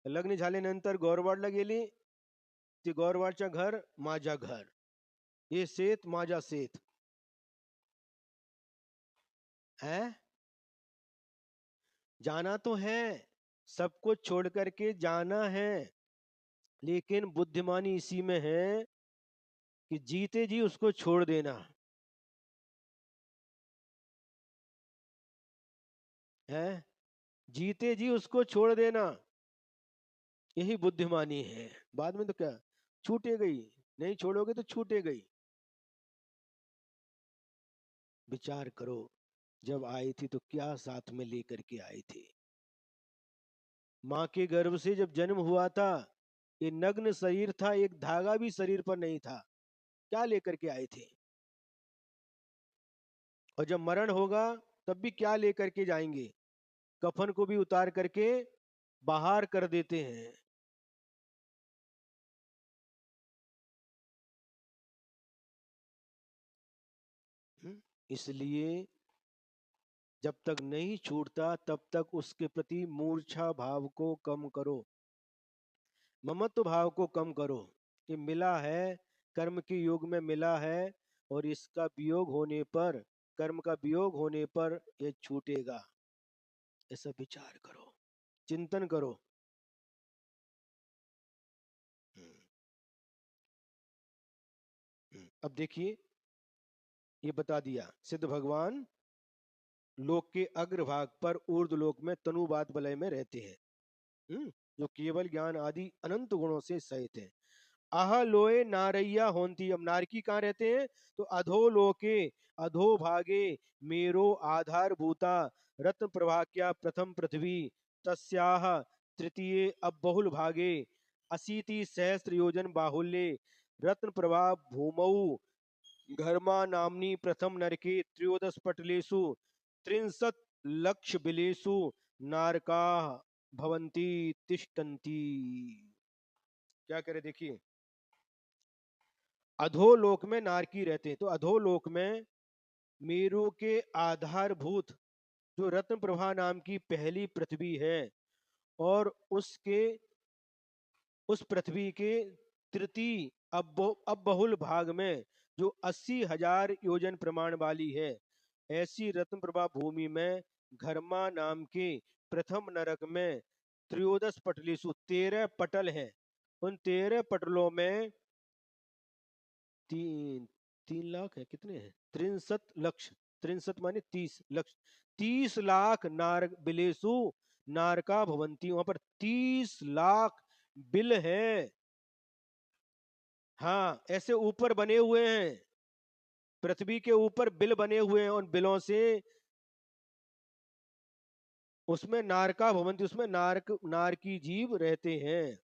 लग्न झाल्यानंतर गौरवाडला गेली, ती गौरवाडचं घर माझा घर, ये शेत माझा शेत। है, जाना तो है, सब कुछ छोड़ करके जाना है, लेकिन बुद्धिमानी इसी में है कि जीते जी उसको छोड़ देना है, जीते जी उसको छोड़ देना, यही बुद्धिमानी है। बाद में तो क्या, छूटे गई, नहीं छोड़ोगे तो छूटे गई। विचार करो, जब आई थी तो क्या साथ में लेकर के आई थी। माँ के गर्भ से जब जन्म हुआ था, ये नग्न शरीर था, एक धागा भी शरीर पर नहीं था, क्या लेकर के आए थे। और जब मरण होगा तब भी क्या लेकर के जाएंगे, कफन को भी उतार करके बाहर कर देते हैं। इसलिए जब तक नहीं छूटता तब तक उसके प्रति मूर्छा भाव को कम करो, ममत्व भाव को कम करो। ये मिला है, कर्म के योग में मिला है, और इसका वियोग होने पर, कर्म का वियोग होने पर ये छूटेगा। ऐसा विचार करो, चिंतन करो। अब देखिए, ये बता दिया सिद्ध भगवान लोक के अग्रभाग पर ऊर्ध्वलोक में तनुवाद वलय में रहते हैं, जो केवल ज्ञान आदि अनंत गुणों से सहित है। आह लोए नारैया होंती, अब नारकी कहाँ रहते हैं, तो अधो लोके, अधो भागे, मेरो आधार भूता, रत्न प्रभाक्या प्रथम पृथ्वी, तस्याह तृतीय अब बहुल भागे, अशीति सहस्त्र योजन बाहुल्ये, रत्न प्रभा भूमौ, घर्मा नामनी प्रथम नरके त्रयोदश पटलेषु, त्रिंशत् लक्ष बिलेषु, नारका भवंती तिष्ठन्ति। क्या करे देखिए, अधोलोक में नारकी रहते हैं, तो अधोलोक में मेरु के आधारभूत जो रत्न प्रभा नाम की पहली पृथ्वी है, और उसके, उस पृथ्वी के तृतीय अब बहुल भाग में जो 80,000 योजन प्रमाण वाली है, ऐसी रत्न प्रभा भूमि में घर्मा नाम के प्रथम नरक में त्रयोदश पटलेषु 13 पटल हैं। उन 13 पटलों में 3 लाख है, कितने हैं, 63 लक्ष, 63 माने 30 लक्ष, 30 लाख नार बिलेसु नारका भवंती, वहां पर 30 लाख बिल है। हाँ, ऐसे ऊपर बने हुए हैं, पृथ्वी के ऊपर बिल बने हुए हैं, उन बिलों से उसमें नारका भवंती, उसमें नारकी जीव रहते हैं।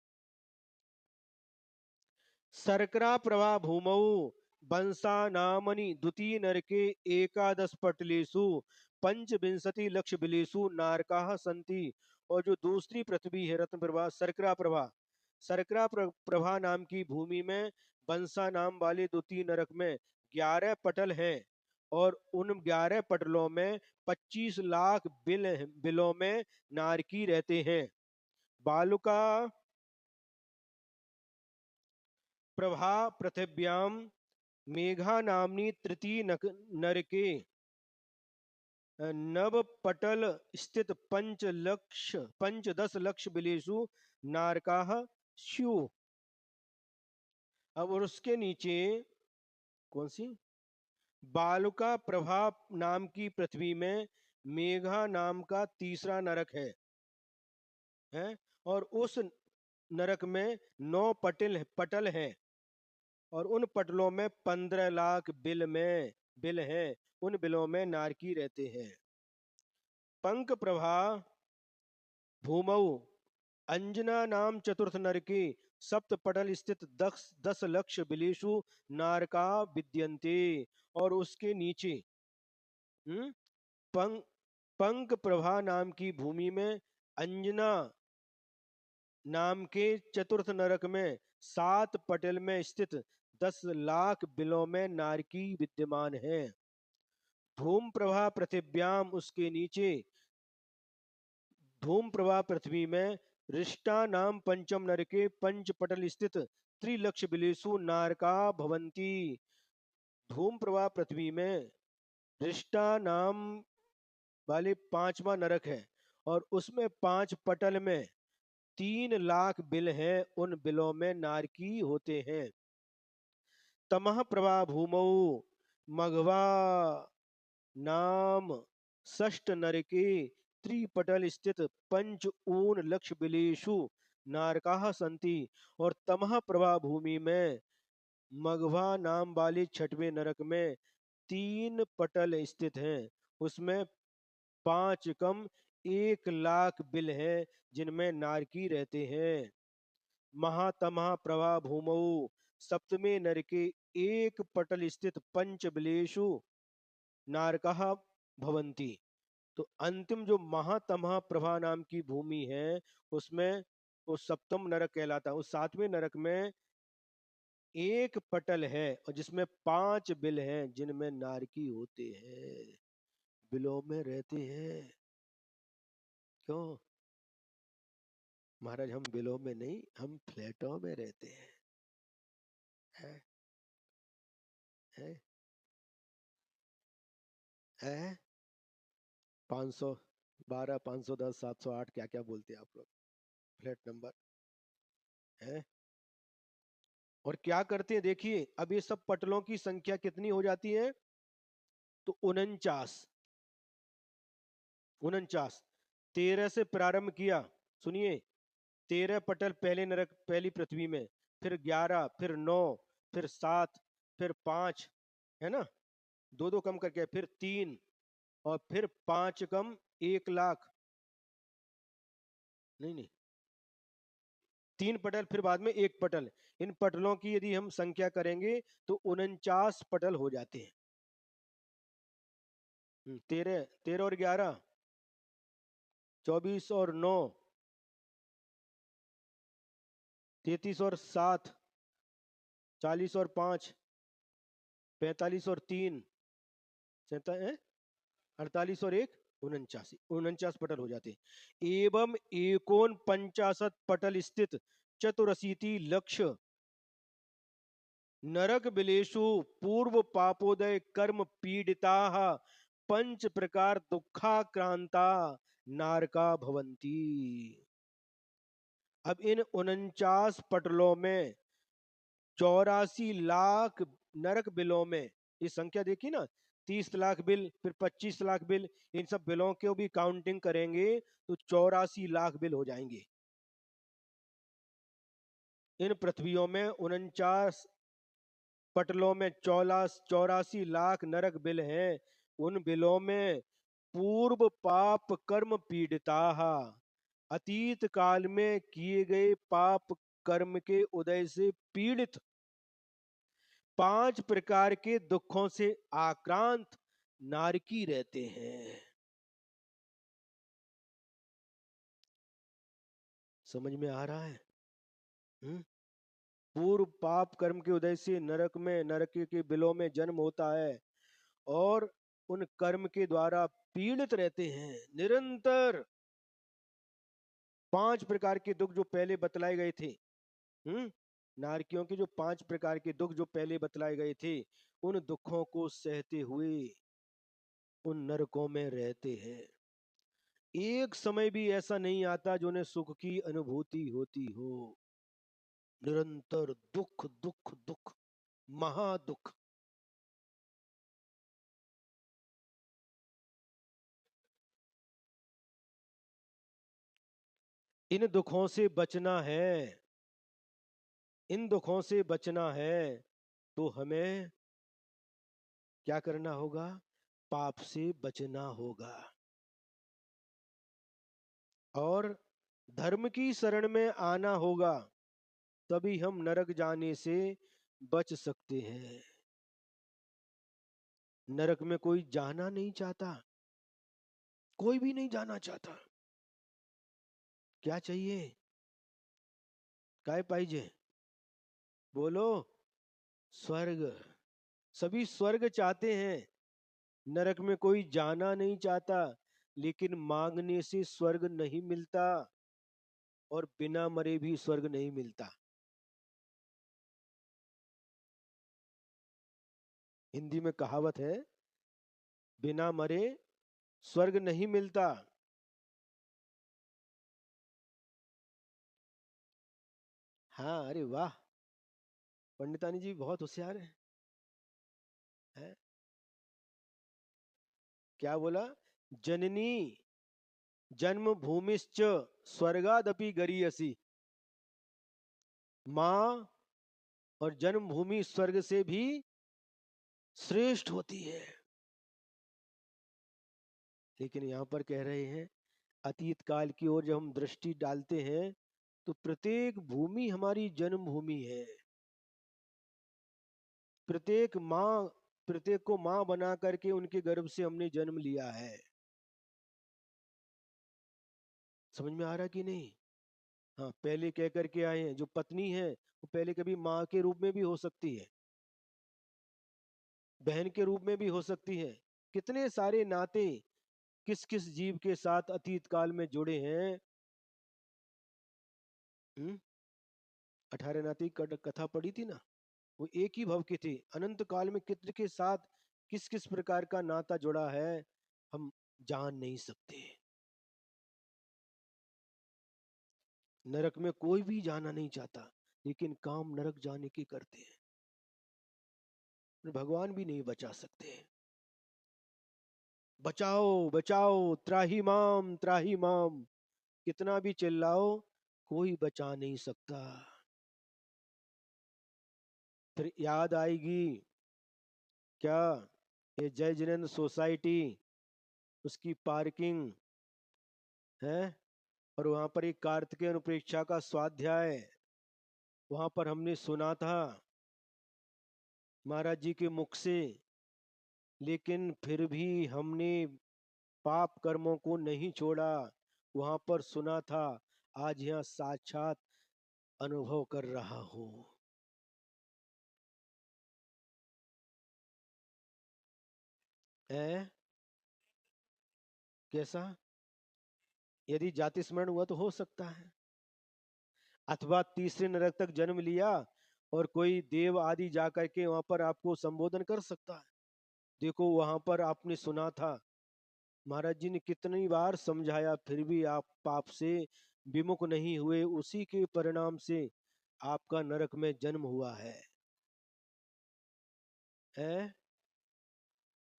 सर्करा प्रभा भूमौ बंसा नामनि द्वितीय नरके एकादश पटलेषु पंचविंशति लक्ष बिलेषु नारका संति। और जो दूसरी पृथ्वी है रत्न प्रभा, सर्करा प्रभा, सरकरा प्रभा नाम की भूमि में बंसा नाम वाले द्वितीय नरक में 11 पटल हैं और उन 11 पटलों में 25 लाख बिलों में नारकी रहते हैं। बालुका प्रभा पृथिव्याम मेघा नामनी तृतीय नरके नव पटल स्थित 5 दश लक्ष बिलेषु नारकाः स्युः। अब और उसके नीचे कौन सी बालुका प्रभा नाम की पृथ्वी में मेघा नाम का तीसरा नरक है और उस नरक में 9 पटल हैं और उन पटलों में 15 लाख बिल हैं। उन बिलों में नारकी रहते हैं। पंक प्रभा भूमौ अंजना नाम चतुर्थ नरके सप्त पटल स्थित 10 लक्ष बिलेषु नारका विद्यन्ते। और उसके नीचे पंक पंक प्रभा नाम की भूमि में अंजना नाम के चतुर्थ नरक में 7 पटल में स्थित 10 लाख बिलों में नारकी विद्यमान है। धूम प्रभा पृथिव्याम उसके नीचे धूम प्रभा पृथ्वी में रिष्टा नाम पंचम नरके 5 पटल स्थित 3 लक्ष बिलेषु नारका भवंती। धूम प्रभा पृथ्वी में रिष्टा नाम वाले 5वां नरक है और उसमें 5 पटल में 3 लाख बिल हैं। उन बिलों में नारकी होते हैं। तमह प्रभा भूमौ मघवा नाम षष्ठ नरके त्रिपटल स्थित 5 लक्ष बिलेषु नारकाः सन्ति। और तमह प्रभा भूमि में मघवा नाम वाले 6वें नरक में 3 पटल स्थित हैं। उसमें 5 कम 1 लाख बिल हैं जिनमें नारकी रहते हैं। महातमः प्रभा भूमौ सप्तमे नरके 1 पटल स्थित 5 बिलेषु नारकाः भवन्ति। तो अंतिम जो महातमः प्रभा नाम की भूमि है उसमें वो सप्तम नरक कहलाता है। उस 7वें नरक में 1 पटल है और जिसमें 5 बिल हैं जिनमें नारकी होते हैं, बिलों में रहते हैं। क्यों महाराज? हम बिलों में नहीं, हम फ्लैटों में रहते हैं। है? है? है? 512 510 708 क्या क्या बोलते हैं आप लोग, फ्लैट नंबर है। और क्या करते हैं देखिए, अब ये सब पटलों की संख्या कितनी हो जाती है? तो 49 13 से प्रारंभ किया। सुनिए, 13 पटल पहले नरक पहली पृथ्वी में, फिर 11, फिर 9, फिर 7, फिर 5, है ना, दो दो कम करके, फिर 3 और फिर 5 कम 1 लाख। नहीं नहीं, 3 पटल फिर बाद में 1 पटल। इन पटलों की यदि हम संख्या करेंगे तो 49 पटल हो जाते हैं। 13 13 और 11 24 और 9 33 और 7 40 और 5 45 और 3 48 और 1 49 पटल हो जाते हैं। एवं एकोन 50 पटल स्थित 84 लक्ष नरक बिलेषु पूर्व पापोदय कर्म पीड़िता 5 प्रकार दुखाक्रांता नारका भवंती। अब इन 49 पटलों में 84 लाख नरक बिलों में, ये संख्या देखी ना, 30 लाख बिल, फिर 25 लाख बिल, इन सब बिलों के भी काउंटिंग करेंगे तो 84 लाख बिल हो जाएंगे। इन पृथ्वियों में 49 पटलों में 84 लाख नरक बिल हैं। उन बिलों में पूर्व पाप कर्म पीड़िता, अतीत काल में किए गए पाप कर्म के उदय से पीड़ित 5 प्रकार के दुखों से आक्रांत नारकी रहते हैं। समझ में आ रहा है? हम्म? पूर्व पाप कर्म के उदय से नरक में, नरक के बिलों में जन्म होता है, और उन कर्म के द्वारा पीड़ित रहते हैं निरंतर। 5 प्रकार के दुख जो पहले बतलाए गए थे, हम्म, नारकियों के जो 5 प्रकार के दुख जो पहले बतलाए गए थे, उन दुखों को सहते हुए उन नरकों में रहते हैं। एक समय भी ऐसा नहीं आता जो उन्हें सुख की अनुभूति होती हो। निरंतर दुख दुख दुख, महादुख। इन दुखों से बचना है, इन दुखों से बचना है, तो हमें क्या करना होगा? पाप से बचना होगा, और धर्म की शरण में आना होगा। तभी हम नरक जाने से बच सकते हैं। नरक में कोई जाना नहीं चाहता, कोई भी नहीं जाना चाहता। क्या चाहिए? काय पाइजे? बोलो। स्वर्ग। सभी स्वर्ग चाहते हैं। नरक में कोई जाना नहीं चाहता, लेकिन मांगने से स्वर्ग नहीं मिलता, और बिना मरे भी स्वर्ग नहीं मिलता। हिंदी में कहावत है, बिना मरे स्वर्ग नहीं मिलता। हाँ, अरे वाह, पंडितानी जी बहुत होशियार है? क्या बोला? जननी जन्म भूमिश्च स्वर्गादपि गरीयसी। माँ और जन्मभूमि स्वर्ग से भी श्रेष्ठ होती है। लेकिन यहाँ पर कह रहे हैं, अतीत काल की ओर जब हम दृष्टि डालते हैं, तो प्रत्येक भूमि हमारी जन्म भूमि है। प्रत्येक माँ, प्रत्येक को माँ बना करके उनके गर्भ से हमने जन्म लिया है। समझ में आ रहा कि नहीं? हाँ, पहले कह करके आए हैं, जो पत्नी है वो पहले कभी माँ के रूप में भी हो सकती है, बहन के रूप में भी हो सकती है। कितने सारे नाते किस किस जीव के साथ अतीत काल में जुड़े हैं। हम्म? 18 नाती कथा पढ़ी थी ना? वो एक ही भव के थे, अनंत काल में कित्र के साथ किस किस प्रकार का नाता जुड़ा है, हम जान नहीं सकते। नरक में कोई भी जाना नहीं चाहता, लेकिन काम नरक जाने के करते हैं। भगवान भी नहीं बचा सकते। बचाओ बचाओ, त्राही माम त्राही माम, कितना भी चिल्लाओ, कोई बचा नहीं सकता। फिर याद आएगी क्या? ये जय जिनेन्द्र सोसाइटी, उसकी पार्किंग है, और वहां पर एक कार्तिकेय अनुप्रेक्षा का स्वाध्याय, वहां पर हमने सुना था महाराज जी के मुख से। लेकिन फिर भी हमने पाप कर्मों को नहीं छोड़ा। वहां पर सुना था, आज यहाँ साक्षात अनुभव कर रहा हूं। है? कैसा? यदि जाति स्मरण हुआ तो हो सकता है, अथवा तीसरे नरक तक जन्म लिया, और कोई देव आदि जाकर के वहां पर आपको संबोधन कर सकता है। देखो वहां पर आपने सुना था, महाराज जी ने कितनी बार समझाया, फिर भी आप पाप से विमुख नहीं हुए, उसी के परिणाम से आपका नरक में जन्म हुआ है?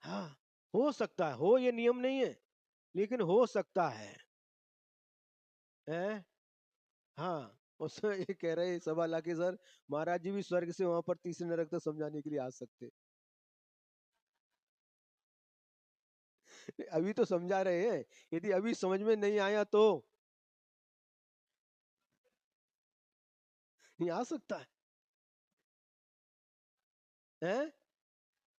हाँ, हो सकता है, हो ये नियम नहीं है, लेकिन हो सकता है? हाँ, उसमें ये कह रहे सवा लाख के सर, महाराज जी भी स्वर्ग से वहां पर तीसरे नरक तक समझाने के लिए आ सकते। अभी तो समझा रहे हैं, यदि अभी समझ में नहीं आया तो नहीं आ सकता है?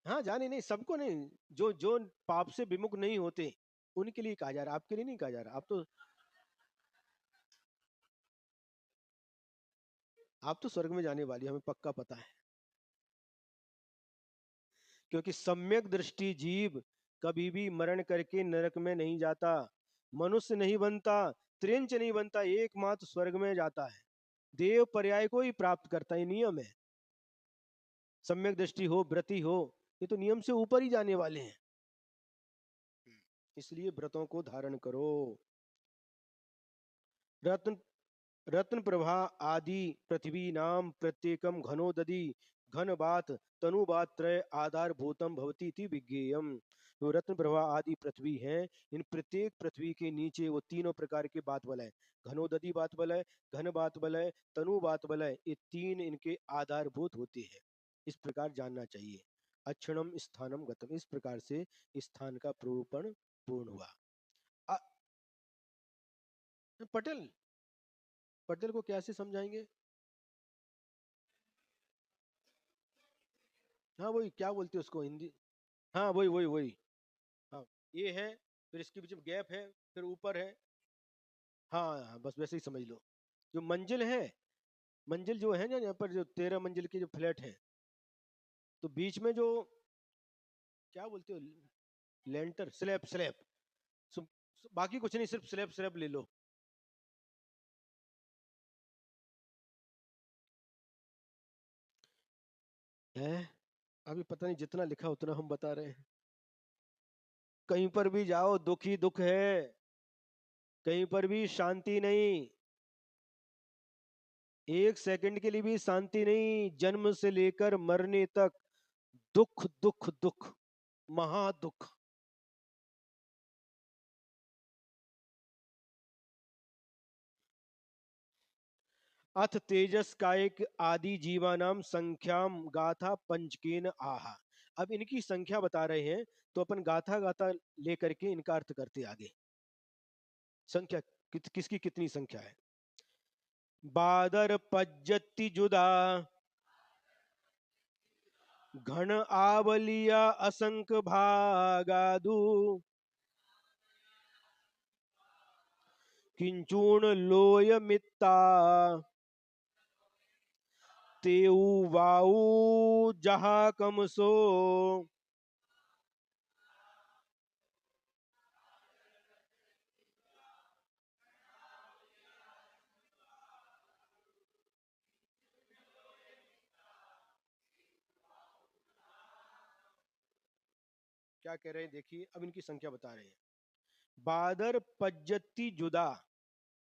हाँ, जाने नहीं, सबको नहीं, जो जो पाप से विमुख नहीं होते उनके लिए कहा जा रहा है, आपके लिए नहीं कहा जा रहा। आप तो आप तो स्वर्ग में जाने वाली, हमें पक्का पता है, क्योंकि सम्यक दृष्टि जीव कभी भी मरण करके नरक में नहीं जाता, मनुष्य नहीं बनता, त्रिंच नहीं बनता, एकमात्र स्वर्ग में जाता है, देव पर्याय को ही प्राप्त करता है। नियम है, सम्यक दृष्टि हो, व्रति हो, ये तो नियम से ऊपर ही जाने वाले हैं। इसलिए व्रतों को धारण करो। रत्न रत्न प्रभा आदि पृथ्वी नाम प्रत्येकम घनोदधि घन बात तनु बात त्रय आधार भूतम भवती इति विज्ञेयम। जो रत्न प्रभा आदि पृथ्वी है, इन प्रत्येक पृथ्वी के नीचे वो तीनों प्रकार के बात बल है। घनोदधि बात बल है, घन बात बल है, तनु बात बल है, ये तीन इनके आधारभूत होते हैं। इस प्रकार जानना चाहिए। अक्षणम स्थानम गतम, इस प्रकार से स्थान का प्रूपण पूर्ण हुआ। अ- पटेल, पटेल को कैसे समझाएंगे? हाँ वही, क्या बोलते हैं उसको हिंदी? हाँ वही वही वही। हाँ, ये है, फिर इसके बीच में गैप है, फिर ऊपर है। हाँ हाँ, बस वैसे ही समझ लो। जो मंजिल है, मंजिल जो है ना, यहाँ पर जो 13 मंजिल के जो फ्लैट है, तो बीच में जो, क्या बोलते हो, लेंटर, स्लैब स्लैब। बाकी कुछ नहीं, सिर्फ स्लैब स्लैब ले लो। है, अभी पता नहीं, जितना लिखा उतना हम बता रहे हैं। कहीं पर भी जाओ दुख ही दुख है, कहीं पर भी शांति नहीं, एक सेकंड के लिए भी शांति नहीं, जन्म से लेकर मरने तक दुख दुख दुख, महादुख। अथ तेजस कायिक आदि जीवानाम संख्याम गाथा पंचकेन आहा। अब इनकी संख्या बता रहे हैं, तो अपन गाथा गाथा लेकर के इनका अर्थ करते आगे। संख्या किसकी कितनी संख्या है? बादर पज्जति जुदा घन आवलिया असंख भागादु किंचूर्ण लोय मित्ता तेऊ वाऊ जहा कमसो। क्या कह रहे हैं देखिए, अब इनकी संख्या बता रहे हैं। बादर पज्जति जुदा,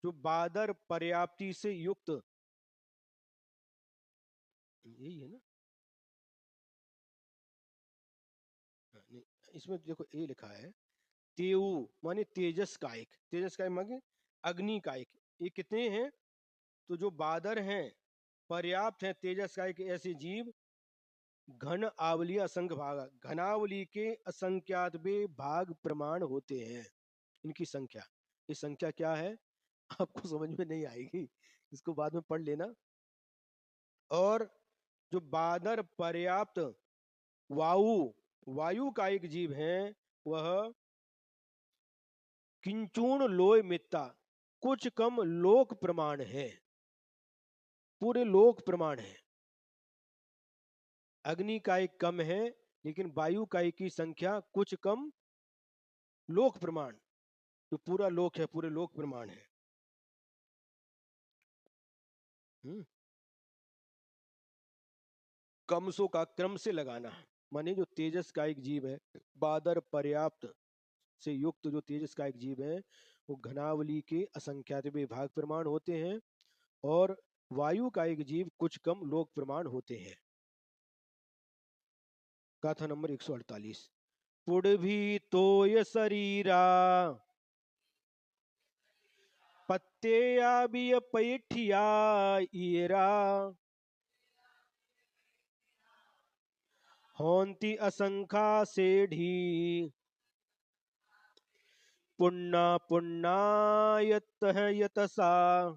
जो बादर पर्याप्ति से युक्त, यही है ना? हाँ, नहीं, इसमें देखो ए लिखा है, तेऊ माने तेजस कायिक, तेजस कायिक माने अग्नि कायिक। ये कितने हैं? तो जो बादर हैं, पर्याप्त हैं तेजस कायिक ऐसे जीव, घन आवली असंख्य भाग, घनावली के असंख्यात बे भाग प्रमाण होते हैं। इनकी संख्या, ये संख्या क्या है? आपको समझ में नहीं आएगी, इसको बाद में पढ़ लेना। और जो बादर पर्याप्त वायु, वायु का एक जीव है, वह किंचूर्ण लोय मित्ता, कुछ कम लोक प्रमाण है, पूरे लोक प्रमाण है। अग्नि का एक कम है, लेकिन वायु का एक की संख्या कुछ कम लोक प्रमाण, जो पूरा लोक है, पूरे लोक प्रमाण है। हम्म, कमसों का क्रम से लगाना, माने जो तेजस का एक जीव है, बादर पर्याप्त से युक्त जो तेजस का एक जीव है, वो घनावली के असंख्यात विभाग प्रमाण होते हैं, और वायु का एक जीव कुछ कम लोक प्रमाण होते हैं। गाथा नंबर 148। पुड़भी तोय शरीरा पत्तेया बिय पैठिया ईरा होंती असंखा सेढ़ी पुण्ना पुण्णायत यतसा।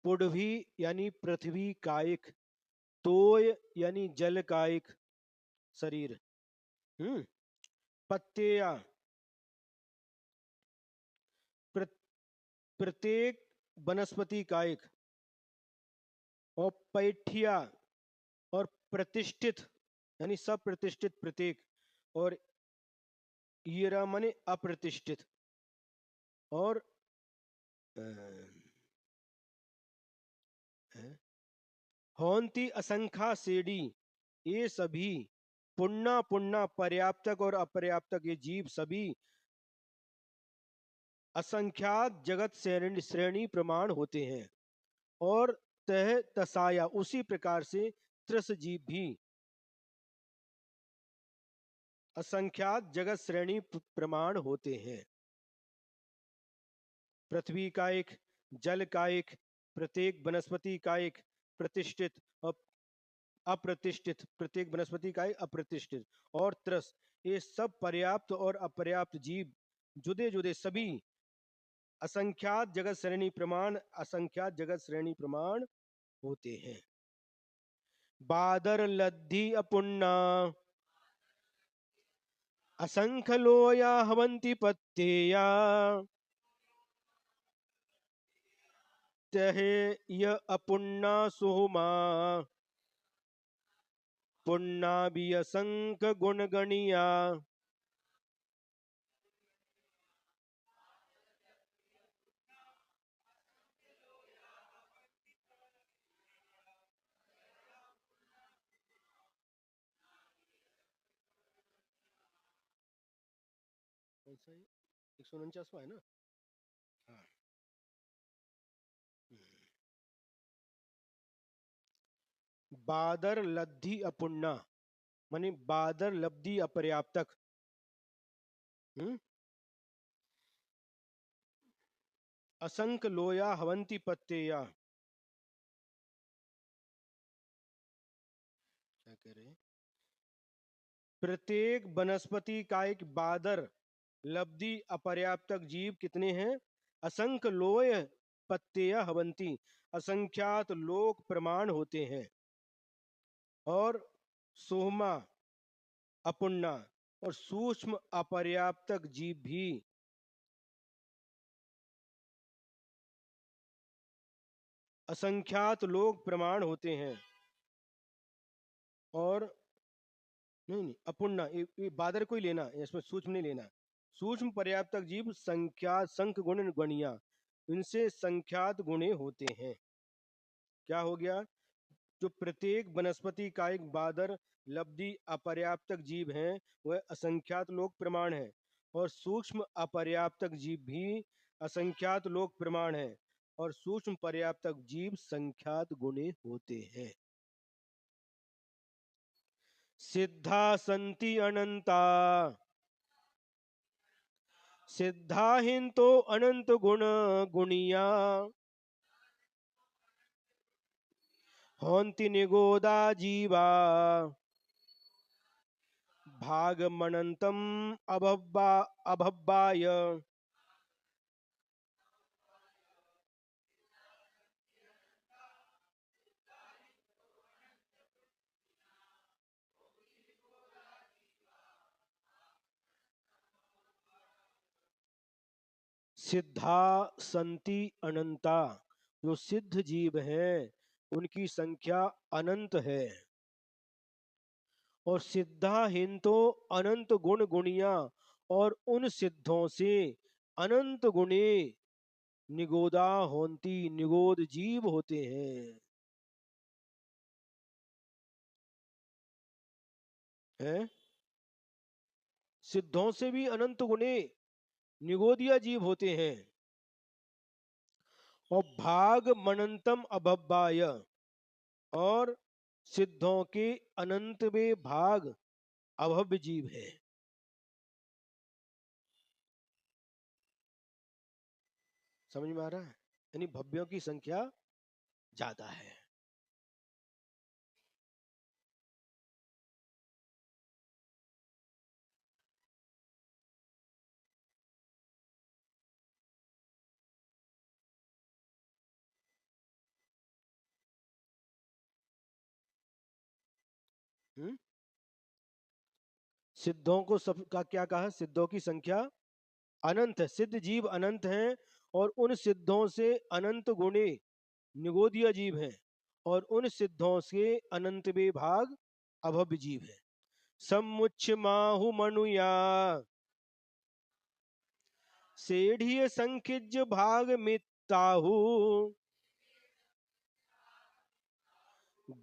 पुडवी यानी पृथ्वी कायिक, तोय यानी जल कायिक शरीर, पत्तेया प्र, प्रत्येक वनस्पति कायिक, और पैठिया और प्रतिष्ठित यानी सब प्रतिष्ठित प्रत्येक, और ईरा माने अप्रतिष्ठित, और होंती असंख्या सेडी, ये सभी पुण्य पुण्य पर्याप्तक और अपर्याप्तक ये जीव सभी असंख्यात जगत श्रेणी श्रेणी प्रमाण होते हैं। और तह तसाया उसी प्रकार से त्रस जीव भी असंख्यात जगत श्रेणी प्रमाण होते हैं। पृथ्वी का एक, जल का एक, प्रत्येक वनस्पति का एक, प्रतिष्ठित और अप्रतिष्ठित, प्रत्येक वनस्पति का एक अप्रतिष्ठित, और त्रस, ये सब पर्याप्त और अपर्याप्त जीव जुदे जुदे सभी असंख्यात जगत श्रेणी प्रमाण, असंख्यात जगत श्रेणी प्रमाण होते हैं। बादर लद्धि अपुन्ना असंख्य लोया हवंती पत्तेया, तहे य अपुन्ना सुहुमा पुन्ना भी असंख्य गुण गणिया। कौन सा है? 149वां है ना? हाँ। बादर लब्धि अपुन्ना माने बादर लब्धि अपर्याप्तक, हम्म, असंख्य लोया हवंती पत्तेया, क्या कह रहे हैं? प्रत्येक वनस्पति का एक बादर लब्धि अपर्याप्तक जीव कितने हैं? असंख्य लोय पत्तेय हवंती, असंख्यात लोक प्रमाण होते हैं। और सोहमा अपुन्ना, और सूक्ष्म अपर्याप्तक जीव भी असंख्यात लोक प्रमाण होते हैं। और नहीं नहीं, अपुन्ना ये बादर को ही लेना, इसमें सूक्ष्म नहीं लेना। सूक्ष्म पर्याप्तक जीव संख्या संख गुण गणिया, इनसे संख्यात गुणे होते हैं। क्या हो गया? जो प्रत्येक वनस्पति का एक बादर लब्धि अपर्याप्तक जीव हैं वह असंख्यात लोक प्रमाण है, और सूक्ष्म अपर्याप्तक जीव भी असंख्यात लोक प्रमाण है, और सूक्ष्म पर्याप्तक जीव संख्यात गुणे होते हैं। सिद्धा संति अनंता, सिद्धा हिंतो अनंत गुण गुणिया, होंति निगोदा जीवा भागमनंतम अभब्बा अभब्बाय। सिद्धा संति अनंता, जो सिद्ध जीव हैं उनकी संख्या अनंत है। और सिद्धा हिंतो अनंत गुण गुणिया, और उन सिद्धों से अनंत गुणे निगोदा होंती, निगोद जीव होते हैं। हैं? सिद्धों से भी अनंत गुणे निगोदिया जीव होते हैं। और भाग मनंतम अभब्बाय, और सिद्धों के अनंत में भाग अभव्य जीव है। समझ में आ रहा है? यानी भव्यों की संख्या ज्यादा है। हम्म? सिद्धों को सब का क्या कहा? सिद्धों की संख्या अनंत है, सिद्ध जीव अनंत हैं। और उन सिद्धों से अनंत गुणे निगोदिया जीव हैं। और उन सिद्धों से अनंत भाग अभव्य जीव है। समुच्च माहु मनुया सेढ़िय संखिज भाग मिताहु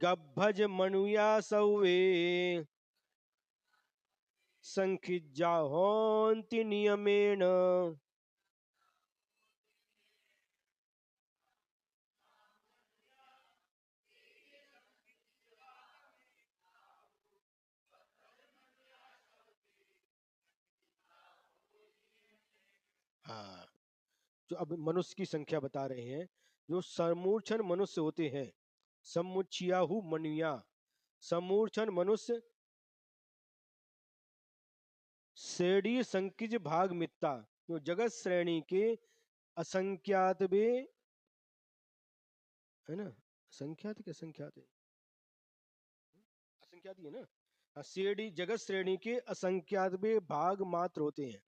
गब्भज मनुया सौवे संखिजा होन्ति नियमेन। हाँ, जो अब मनुष्य की संख्या बता रहे हैं। जो समूर्छन मनुष्य होते हैं, समुच्चियाहु मनुया, समूर्छन मनुष्य श्रेणी संकिज भाग मित्ता, जो जगत श्रेणी के असंख्यात बे, है ना? संख्यात के असंख्यात है, असंख्यात ही है ना? हाँ, श्रेणी जगत श्रेणी के असंख्यात बे भाग मात्र होते हैं।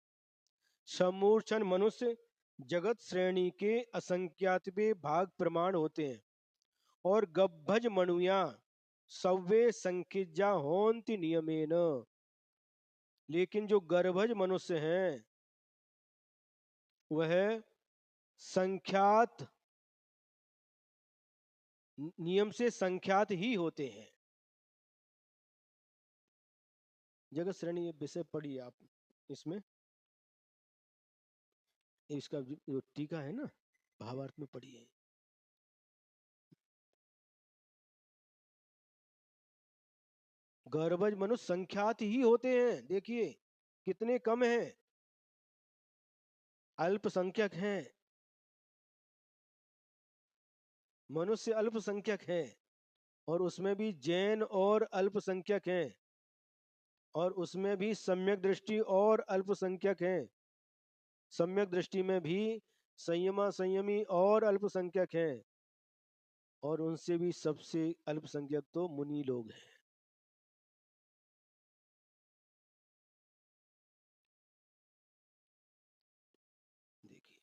समूर्छन मनुष्य जगत श्रेणी के असंख्यात बे भाग प्रमाण होते हैं। और गब्भज मनुया सव्वे संखिजा होन्ति नियमेन, लेकिन जो गर्भज मनुष्य हैं वह संख्यात नियम से संख्यात ही होते हैं। जगत श्रेणी विषय पढ़िए आप, इसमें इसका जो टीका है ना, भावार्थ में पढ़िए। गर्भज मनुष्य संख्यात ही होते हैं, देखिए कितने कम हैं, अल्पसंख्यक हैं, मनुष्य अल्पसंख्यक हैं। और उसमें भी जैन और अल्पसंख्यक हैं। और उसमें भी सम्यक दृष्टि और अल्पसंख्यक हैं। सम्यक दृष्टि में भी संयमा संयमी और अल्पसंख्यक हैं। और उनसे भी सबसे अल्पसंख्यक तो मुनि लोग हैं। देखिए,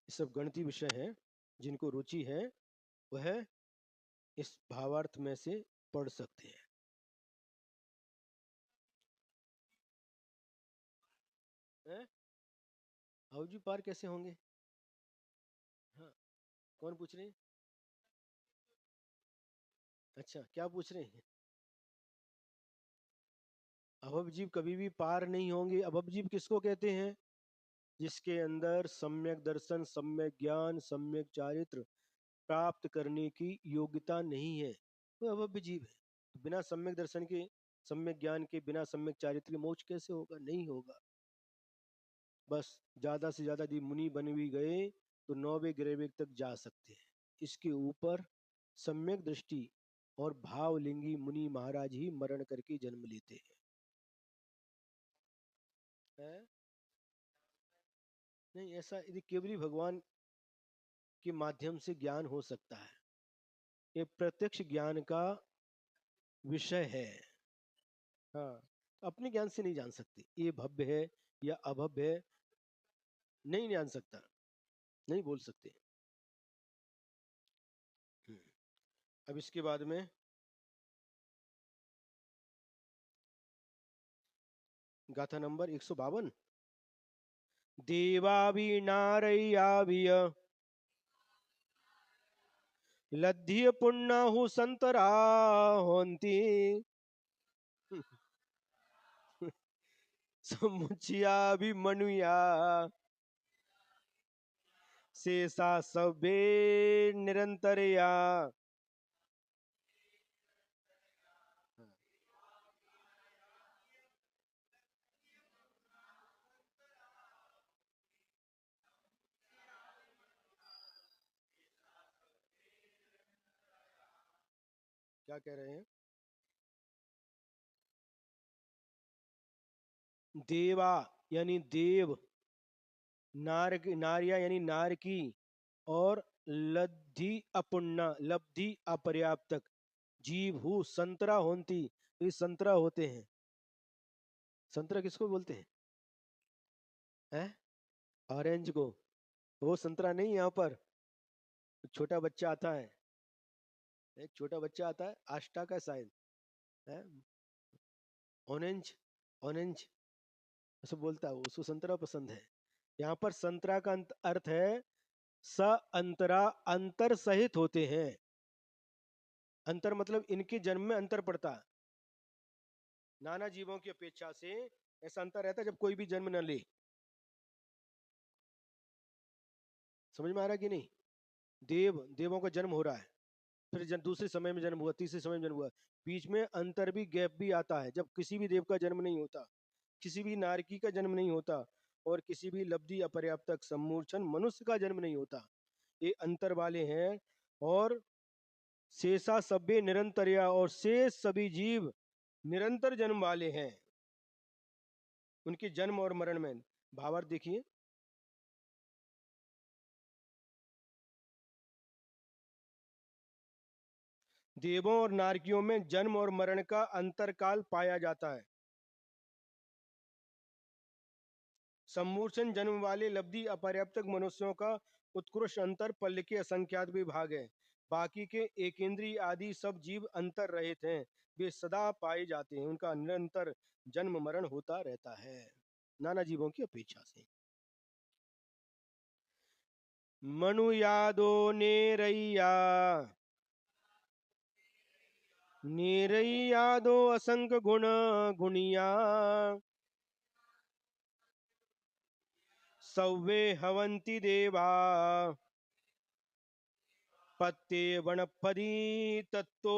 ये सब गणितीय विषय हैं, जिनको रुचि है वह इस भावार्थ में से पढ़ सकते हैं। हैं? हाउजी पार कैसे होंगे? हाँ, कौन पूछ रहे हैं? अच्छा, क्या पूछ रहे हैं? अभव जीव कभी भी पार नहीं होंगे। अभव जीव किसको कहते हैं? जिसके अंदर सम्यक दर्शन, सम्यक ज्ञान, सम्यक चारित्र प्राप्त करने की योग्यता नहीं है, वो अभव्य जीव है। तो बिना सम्यक दर्शन के, सम्यक ज्ञान के, बिना सम्यक चारित्र के मोक्ष कैसे होगा? नहीं होगा। बस ज्यादा से ज्यादा यदि मुनि बन भी गए तो 9वें ग्रहवेग तक जा सकते हैं। इसके ऊपर सम्यक दृष्टि और भावलिंगी मुनि महाराज ही मरण करके जन्म लेते हैं। है? नहीं, ऐसा यदि केवली भगवान के माध्यम से ज्ञान हो सकता है। ये प्रत्यक्ष ज्ञान का विषय है। हाँ, अपने ज्ञान से नहीं जान सकते ये भव्य है या अभव्य है। नहीं जान सकता, नहीं बोल सकते। हम्म, अब इसके बाद में गाथा नंबर 152। देवाभिनारयाभिय लद्धिय पुण्यहु संतरा होन्ति समुचियाभिमनुया शेषा सभे निरंतरया। क्या कह रहे हैं? देवा यानी देव, नार नारिया यानी नार की, और लब्धि अपुण्य, लब्धि अपर्याप्तक, जीव हु संतरा होती, ये संतरा होते हैं। संतरा किसको बोलते हैं? ऑरेंज को। वो संतरा नहीं, यहाँ पर छोटा बच्चा आता है, एक छोटा बच्चा आता है आष्टा का शायद है, ऑरेंज, ऑरेंज ऐसा बोलता है, उसको संतरा पसंद है। यहाँ पर संतरा का अर्थ है स अंतरा, अंतर सहित होते हैं। अंतर मतलब इनके जन्म में अंतर पड़ता है, नाना जीवों की अपेक्षा से ऐसा अंतर रहता है जब कोई भी जन्म न ले। समझ में आ रहा है कि नहीं? देवों का जन्म हो रहा है, फिर दूसरे समय में जन्म हुआ, तीसरे समय में जन्म हुआ, बीच में अंतर भी, गैप भी आता है जब किसी भी देव का जन्म नहीं होता, किसी भी नारकी का जन्म नहीं होता, और किसी भी लब्धि अपर्याप्तक सम्मूर्छन मनुष्य का जन्म नहीं होता। ये अंतर वाले हैं। और शेषा सभ्य निरंतरया, और शेष सभी जीव निरंतर जन्म वाले हैं। उनके जन्म और मरण में भावार्थ देखिए, देवों और नारकियों में जन्म और मरण का अंतरकाल पाया जाता है। सम्मूर्छन जन्म वाले लब्धि अपर्याप्तक मनुष्यों का उत्कृष्ट अंतर पल्ल के असंख्यात विभाग है। बाकी के एकेंद्रीय आदि सब जीव अंतर रहित हैं, वे सदा पाए जाते हैं, उनका निरंतर जन्म मरण होता रहता है नाना जीवों की अपेक्षा से। मनु यादो नेरैया, नेरैयादो असंख्य गुण गुणिया, सव्वे हवंति देवा, पत्ते वनपदी तत्तो।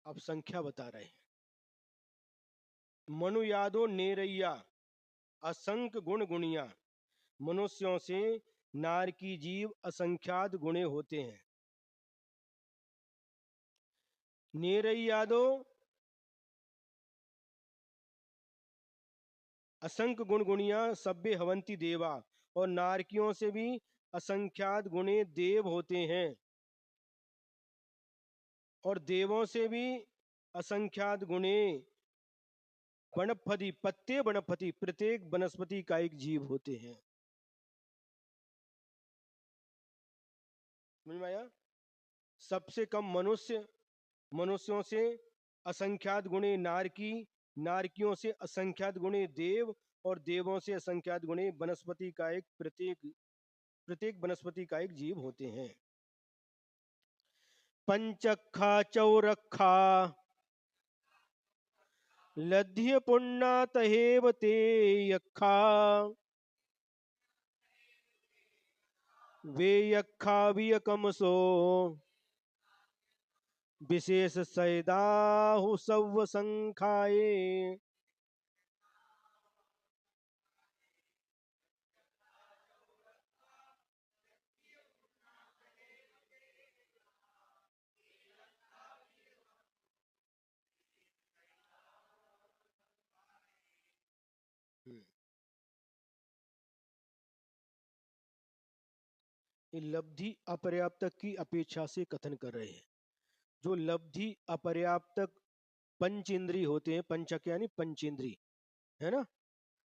अब संख्या बता रहे हैं। मनु यादो नेरैया, असंख्य गुण गुणिया, मनुष्यों से नार की जीव असंख्यात गुणे होते हैं। नेरैयादो असंख्य गुण गुणिया सभ्य हवंती देवा, और नारकियों से भी असंख्यात गुणे देव होते हैं, और देवों से भी असंख्यात गुणे वनस्पति, पत्ते वनस्पति, प्रत्येक वनस्पति का एक जीव होते हैं। समझ में आया? सबसे कम मनुष्य, मनुष्यों से असंख्यात गुणे नारकी, नारकियों से असंख्यात गुणे देव, और देवों से असंख्यात गुणे वनस्पति का एक, प्रत्येक प्रत्येक वनस्पति का एक जीव होते हैं। पंचखा चौरखा लध्य पुण्णातहेव ते यखा, वे यखा वियकमसो विशेष सैदाहु सव संखाये। ये लब्धि अपर्याप्तक की अपेक्षा से कथन कर रहे हैं। जो लब्धि अपर्याप्तक पंच इंद्री होते हैं, पंचक यानी पंचेंद्री, है ना?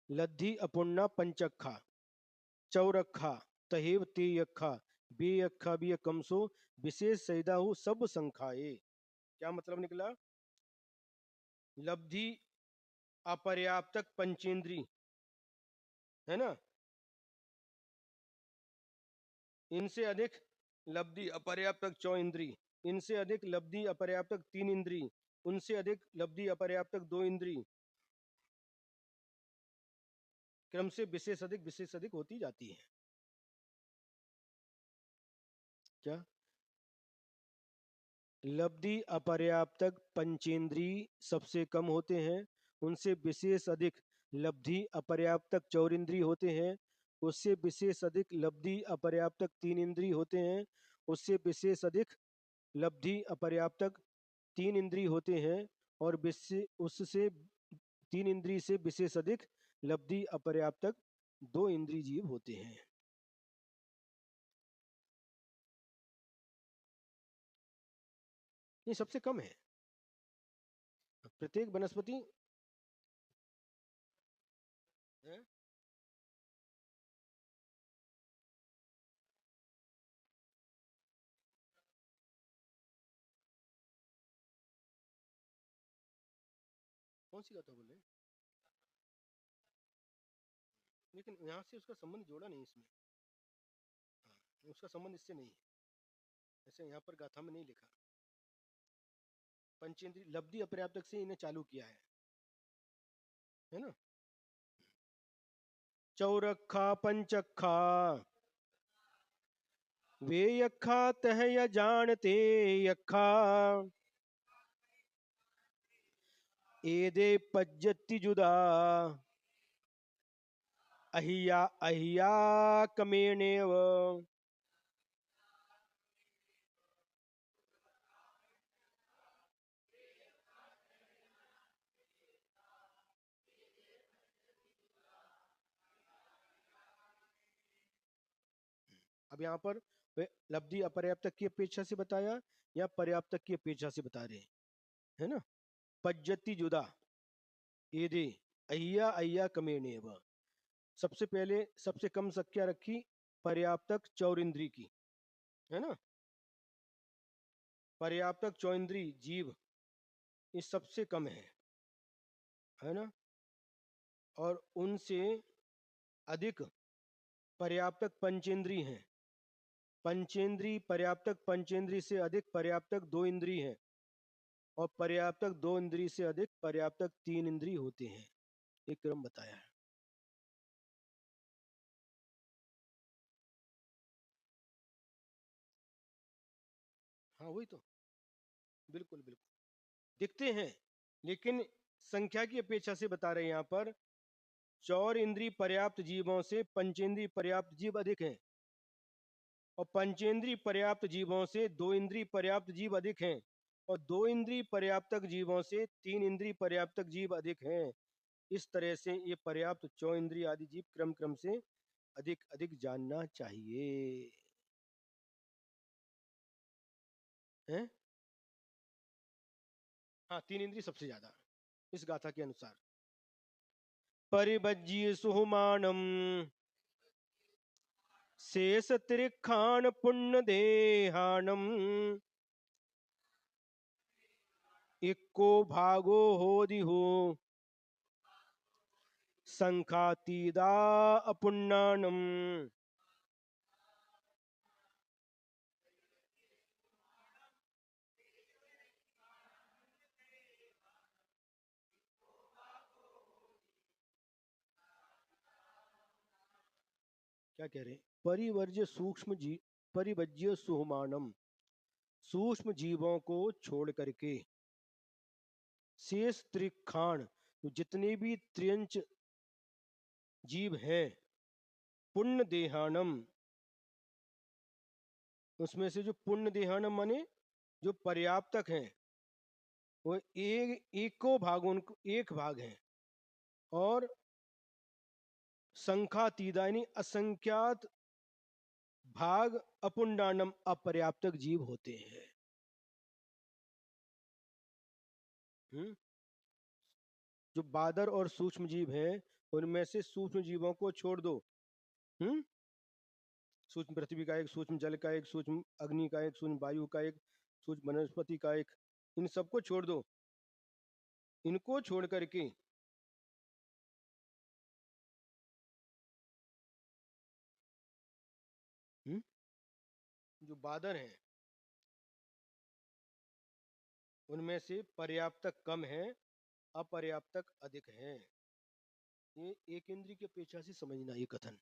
लब्धि अपुण्णा पंचखा, चौरखा, तहेव ते यखा, बे यखा भी कमसो विशेष सैदाहु सब संखाए। क्या मतलब निकला? लब्धि अपर्याप्तक पंचेंद्री, है ना, इनसे अधिक लब्धि अपर्याप्तक चौ इंद्री, इनसे अधिक लब्धि अपर्याप्तक तीन इंद्री, उनसे अधिक लब्धि अपर्याप्तक दो इंद्री, क्रम से विशेष अधिक होती जाती है। क्या? लब्धि अपर्याप्तक पंचेंद्री सबसे कम होते हैं, उनसे विशेष अधिक लब्धि अपर्याप्तक चौरिंद्री होते हैं, उससे विशेष अधिक लब्धि अपर्याप्तक तीन इंद्री होते हैं, उससे विशेष अधिक लब्धि अपर्याप्तक 3 इंद्रिय होते हैं और उससे 3 इंद्रिय से विशेष अधिक लब्धि अपर्याप्तक 2 इंद्रिय जीव होते हैं। ये सबसे कम है। प्रत्येक वनस्पति है? कौन सी गाथा बोल रहे हैं? लेकिन यहाँ से उसका संबंध जोड़ा नहीं इसमें। हाँ, उसका संबंध इससे नहीं है, ऐसे यहाँ पर गाथा में नहीं लिखा। पंचेंद्रिय लब्धि अपर्याप्तक से इन्हें चालू किया है ना। चौरखा पंचखा वे यखा तह या जानते यखा एदे पज्जति जुदा अहिया अहिया कमेनेव। अब यहाँ पर वे लब्धि अपर्याप्तक की अपेक्षा से बताया या पर्याप्तक की अपेक्षा से बता रहे हैं, है ना। पज्जति जुदा एदे अहिया अहिया कमेनेव। सबसे पहले सबसे कम संख्या रखी पर्याप्तक चौरिंद्री की, है ना। पर्याप्तक चौइंद्री जीव ये सबसे कम है ना। और उनसे अधिक पर्याप्तक पंचेंद्री हैं। पंचेंद्री पर्याप्तक पंचेंद्री से अधिक पर्याप्तक 2 इंद्री हैं और पर्याप्तक 2 इंद्री से अधिक पर्याप्तक 3 इंद्री होते हैं। एक क्रम बताया है। हाँ वही तो, बिल्कुल बिल्कुल दिखते हैं, लेकिन संख्या की अपेक्षा से बता रहे हैं यहाँ पर। चौर इंद्री पर्याप्त जीवों से पंचेंद्री पर्याप्त जीव अधिक हैं और पंचेंद्री पर्याप्त जीवों से 2 इंद्री पर्याप्त जीव अधिक हैं और 2 इंद्री पर्याप्तक जीवों से 3 इंद्री पर्याप्तक जीव अधिक हैं। इस तरह से ये पर्याप्त चौ इंद्री आदि जीव क्रम क्रम से अधिक अधिक जानना चाहिए, है। हाँ 3 इंद्री सबसे ज्यादा इस गाथा के अनुसार। परिभज्य सुहुमानम शेष त्रिखान पुण्य देहानम इक्को भागो हो दिहो संखातीदा अपुण्णानम। क्या कह रहे हैं? परिवर्ज्य सूक्ष्म जी परिवर्ज्य सुहुमानम सूक्ष्म जीवों को छोड़ करके शेष त्रिखाण जितने भी त्रियंच जीव हैं पुण्य देहानम उसमें से जो पुण्य देहानम माने जो पर्याप्तक हैं वो एको भाग उनको एक भाग है और संख्यातीदा यानी असंख्यात भाग अपुंडानम अपर्याप्तक जीव होते हैं। हम्म। जो बादर और सूक्ष्म जीव हैं उनमें से सूक्ष्म जीवों को छोड़ दो। हम्म। सूक्ष्म पृथ्वी का एक, सूक्ष्म जल का एक, सूक्ष्म अग्नि का एक, सूक्ष्म वायु का एक, सूक्ष्म वनस्पति का एक, इन सबको छोड़ दो। इनको छोड़ करके हम्म, जो बादर हैं उनमें से पर्याप्तक कम है, अपर्याप्तक अधिक है। ये एक इंद्रिय की अपेक्षा से समझना, ये कथन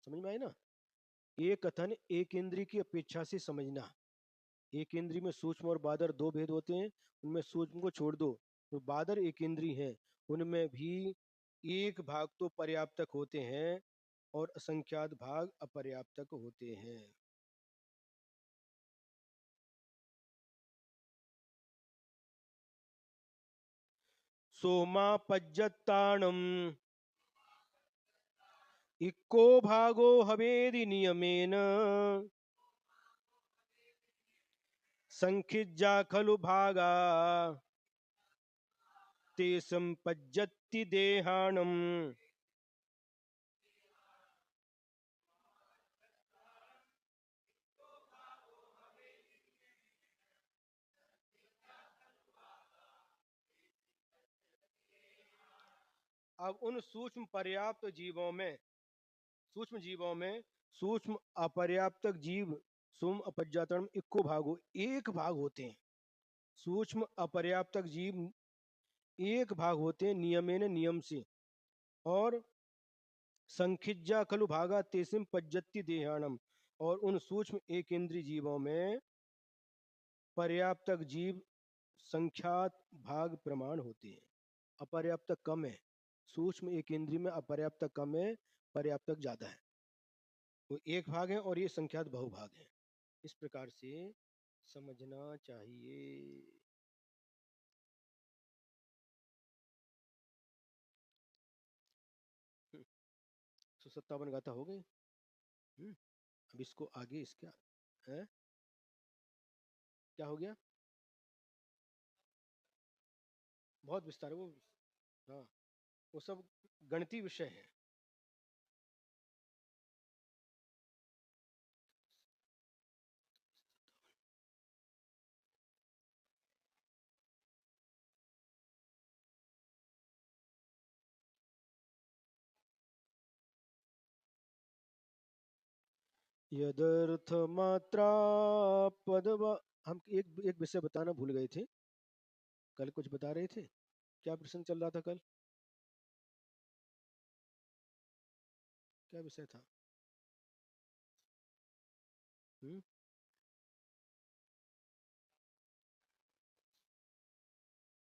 समझ में आए ना। ये कथन एक इंद्रिय की अपेक्षा से समझना। एक इंद्रिय में सूक्ष्म और बादर दो भेद होते हैं, उनमें सूक्ष्म को छोड़ दो। तो बादर एक इंद्रिय है, उनमें भी एक भाग तो पर्याप्तक होते हैं और असंख्यात भाग अपर्याप्तक होते हैं। सोमापज्जत्ताणम् इक्को भागो हवेदि नियमेन संखिज्जा खलु भागा ते संपज्जति देहानम्। अब उन सूक्ष्म पर्याप्त जीवों में सूक्ष्म जीवों में सूक्ष्म अपर्याप्त जीव सुम अपज्जातम इक्को भागो एक भाग होते हैं। सूक्ष्म अपर्याप्त जीव एक भाग होते हैं नियमेन नियम से, और संखिज्जा खलु भागा तेसिम पज्जति देहानम, और उन सूक्ष्म एक इंद्रिय जीवों में पर्याप्त जीव संख्यात भाग प्रमाण होते हैं। अपर्याप्त कम है, सूक्ष्म एक इंद्रिय में अपर्याप्त कम है, पर्याप्त ज्यादा है। वो एक भाग है और ये संख्यात बहुभाग है। इस प्रकार से समझना चाहिए। 157 गाथा हो गई। अब इसको आगे इसका है क्या हो गया, बहुत विस्तार है वो। हाँ, वो सब गणितीय विषय है। यदर्थ मात्रा पदवा, हम एक एक विषय बताना भूल गए थे। कल कुछ बता रहे थे, क्या प्रश्न चल रहा था कल, क्या विषय था? हम्म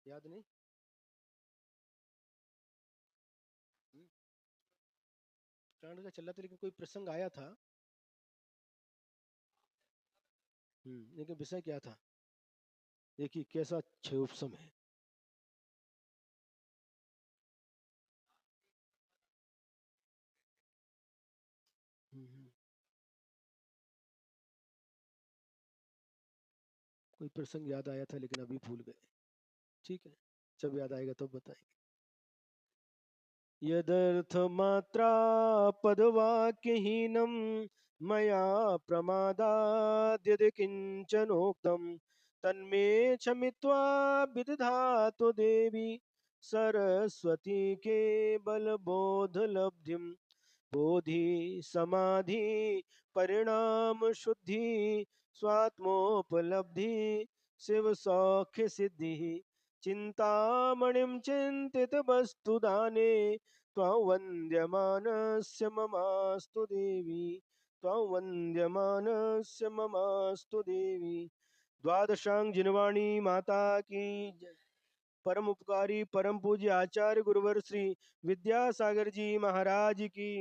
याद नहीं। कांड का चल रहा था लेकिन कोई प्रसंग आया था। लेकिन विषय क्या था? देखिए कैसा क्षयोपम है। हम्म, कोई प्रसंग याद आया था लेकिन अभी भूल गए। ठीक है, जब याद आएगा तब बताएंगे। यदर्थ मात्रा पदवाक्यहीनं मया प्रमादाद्यदि किञ्चनोक्तं तन्मे क्षमित्वा विदधातु देवी सरस्वती केवलबोधलब्धिं। बोधि समाधि परिणाम शुद्धि स्वात्मोपलब्धि शिव सौख्य सिद्धि चिंतामणिं चिंतित वस्तु दाने त्वां वन्द्यमानस्य ममास्तु देवी। त्वां वन्द्यमानस्य ममास्तु देवी। द्वादशांग जिनवाणी माता की जय। परम उपकारी परम पूज्य आचार्य गुरुवर श्री विद्यासागर जी महाराज की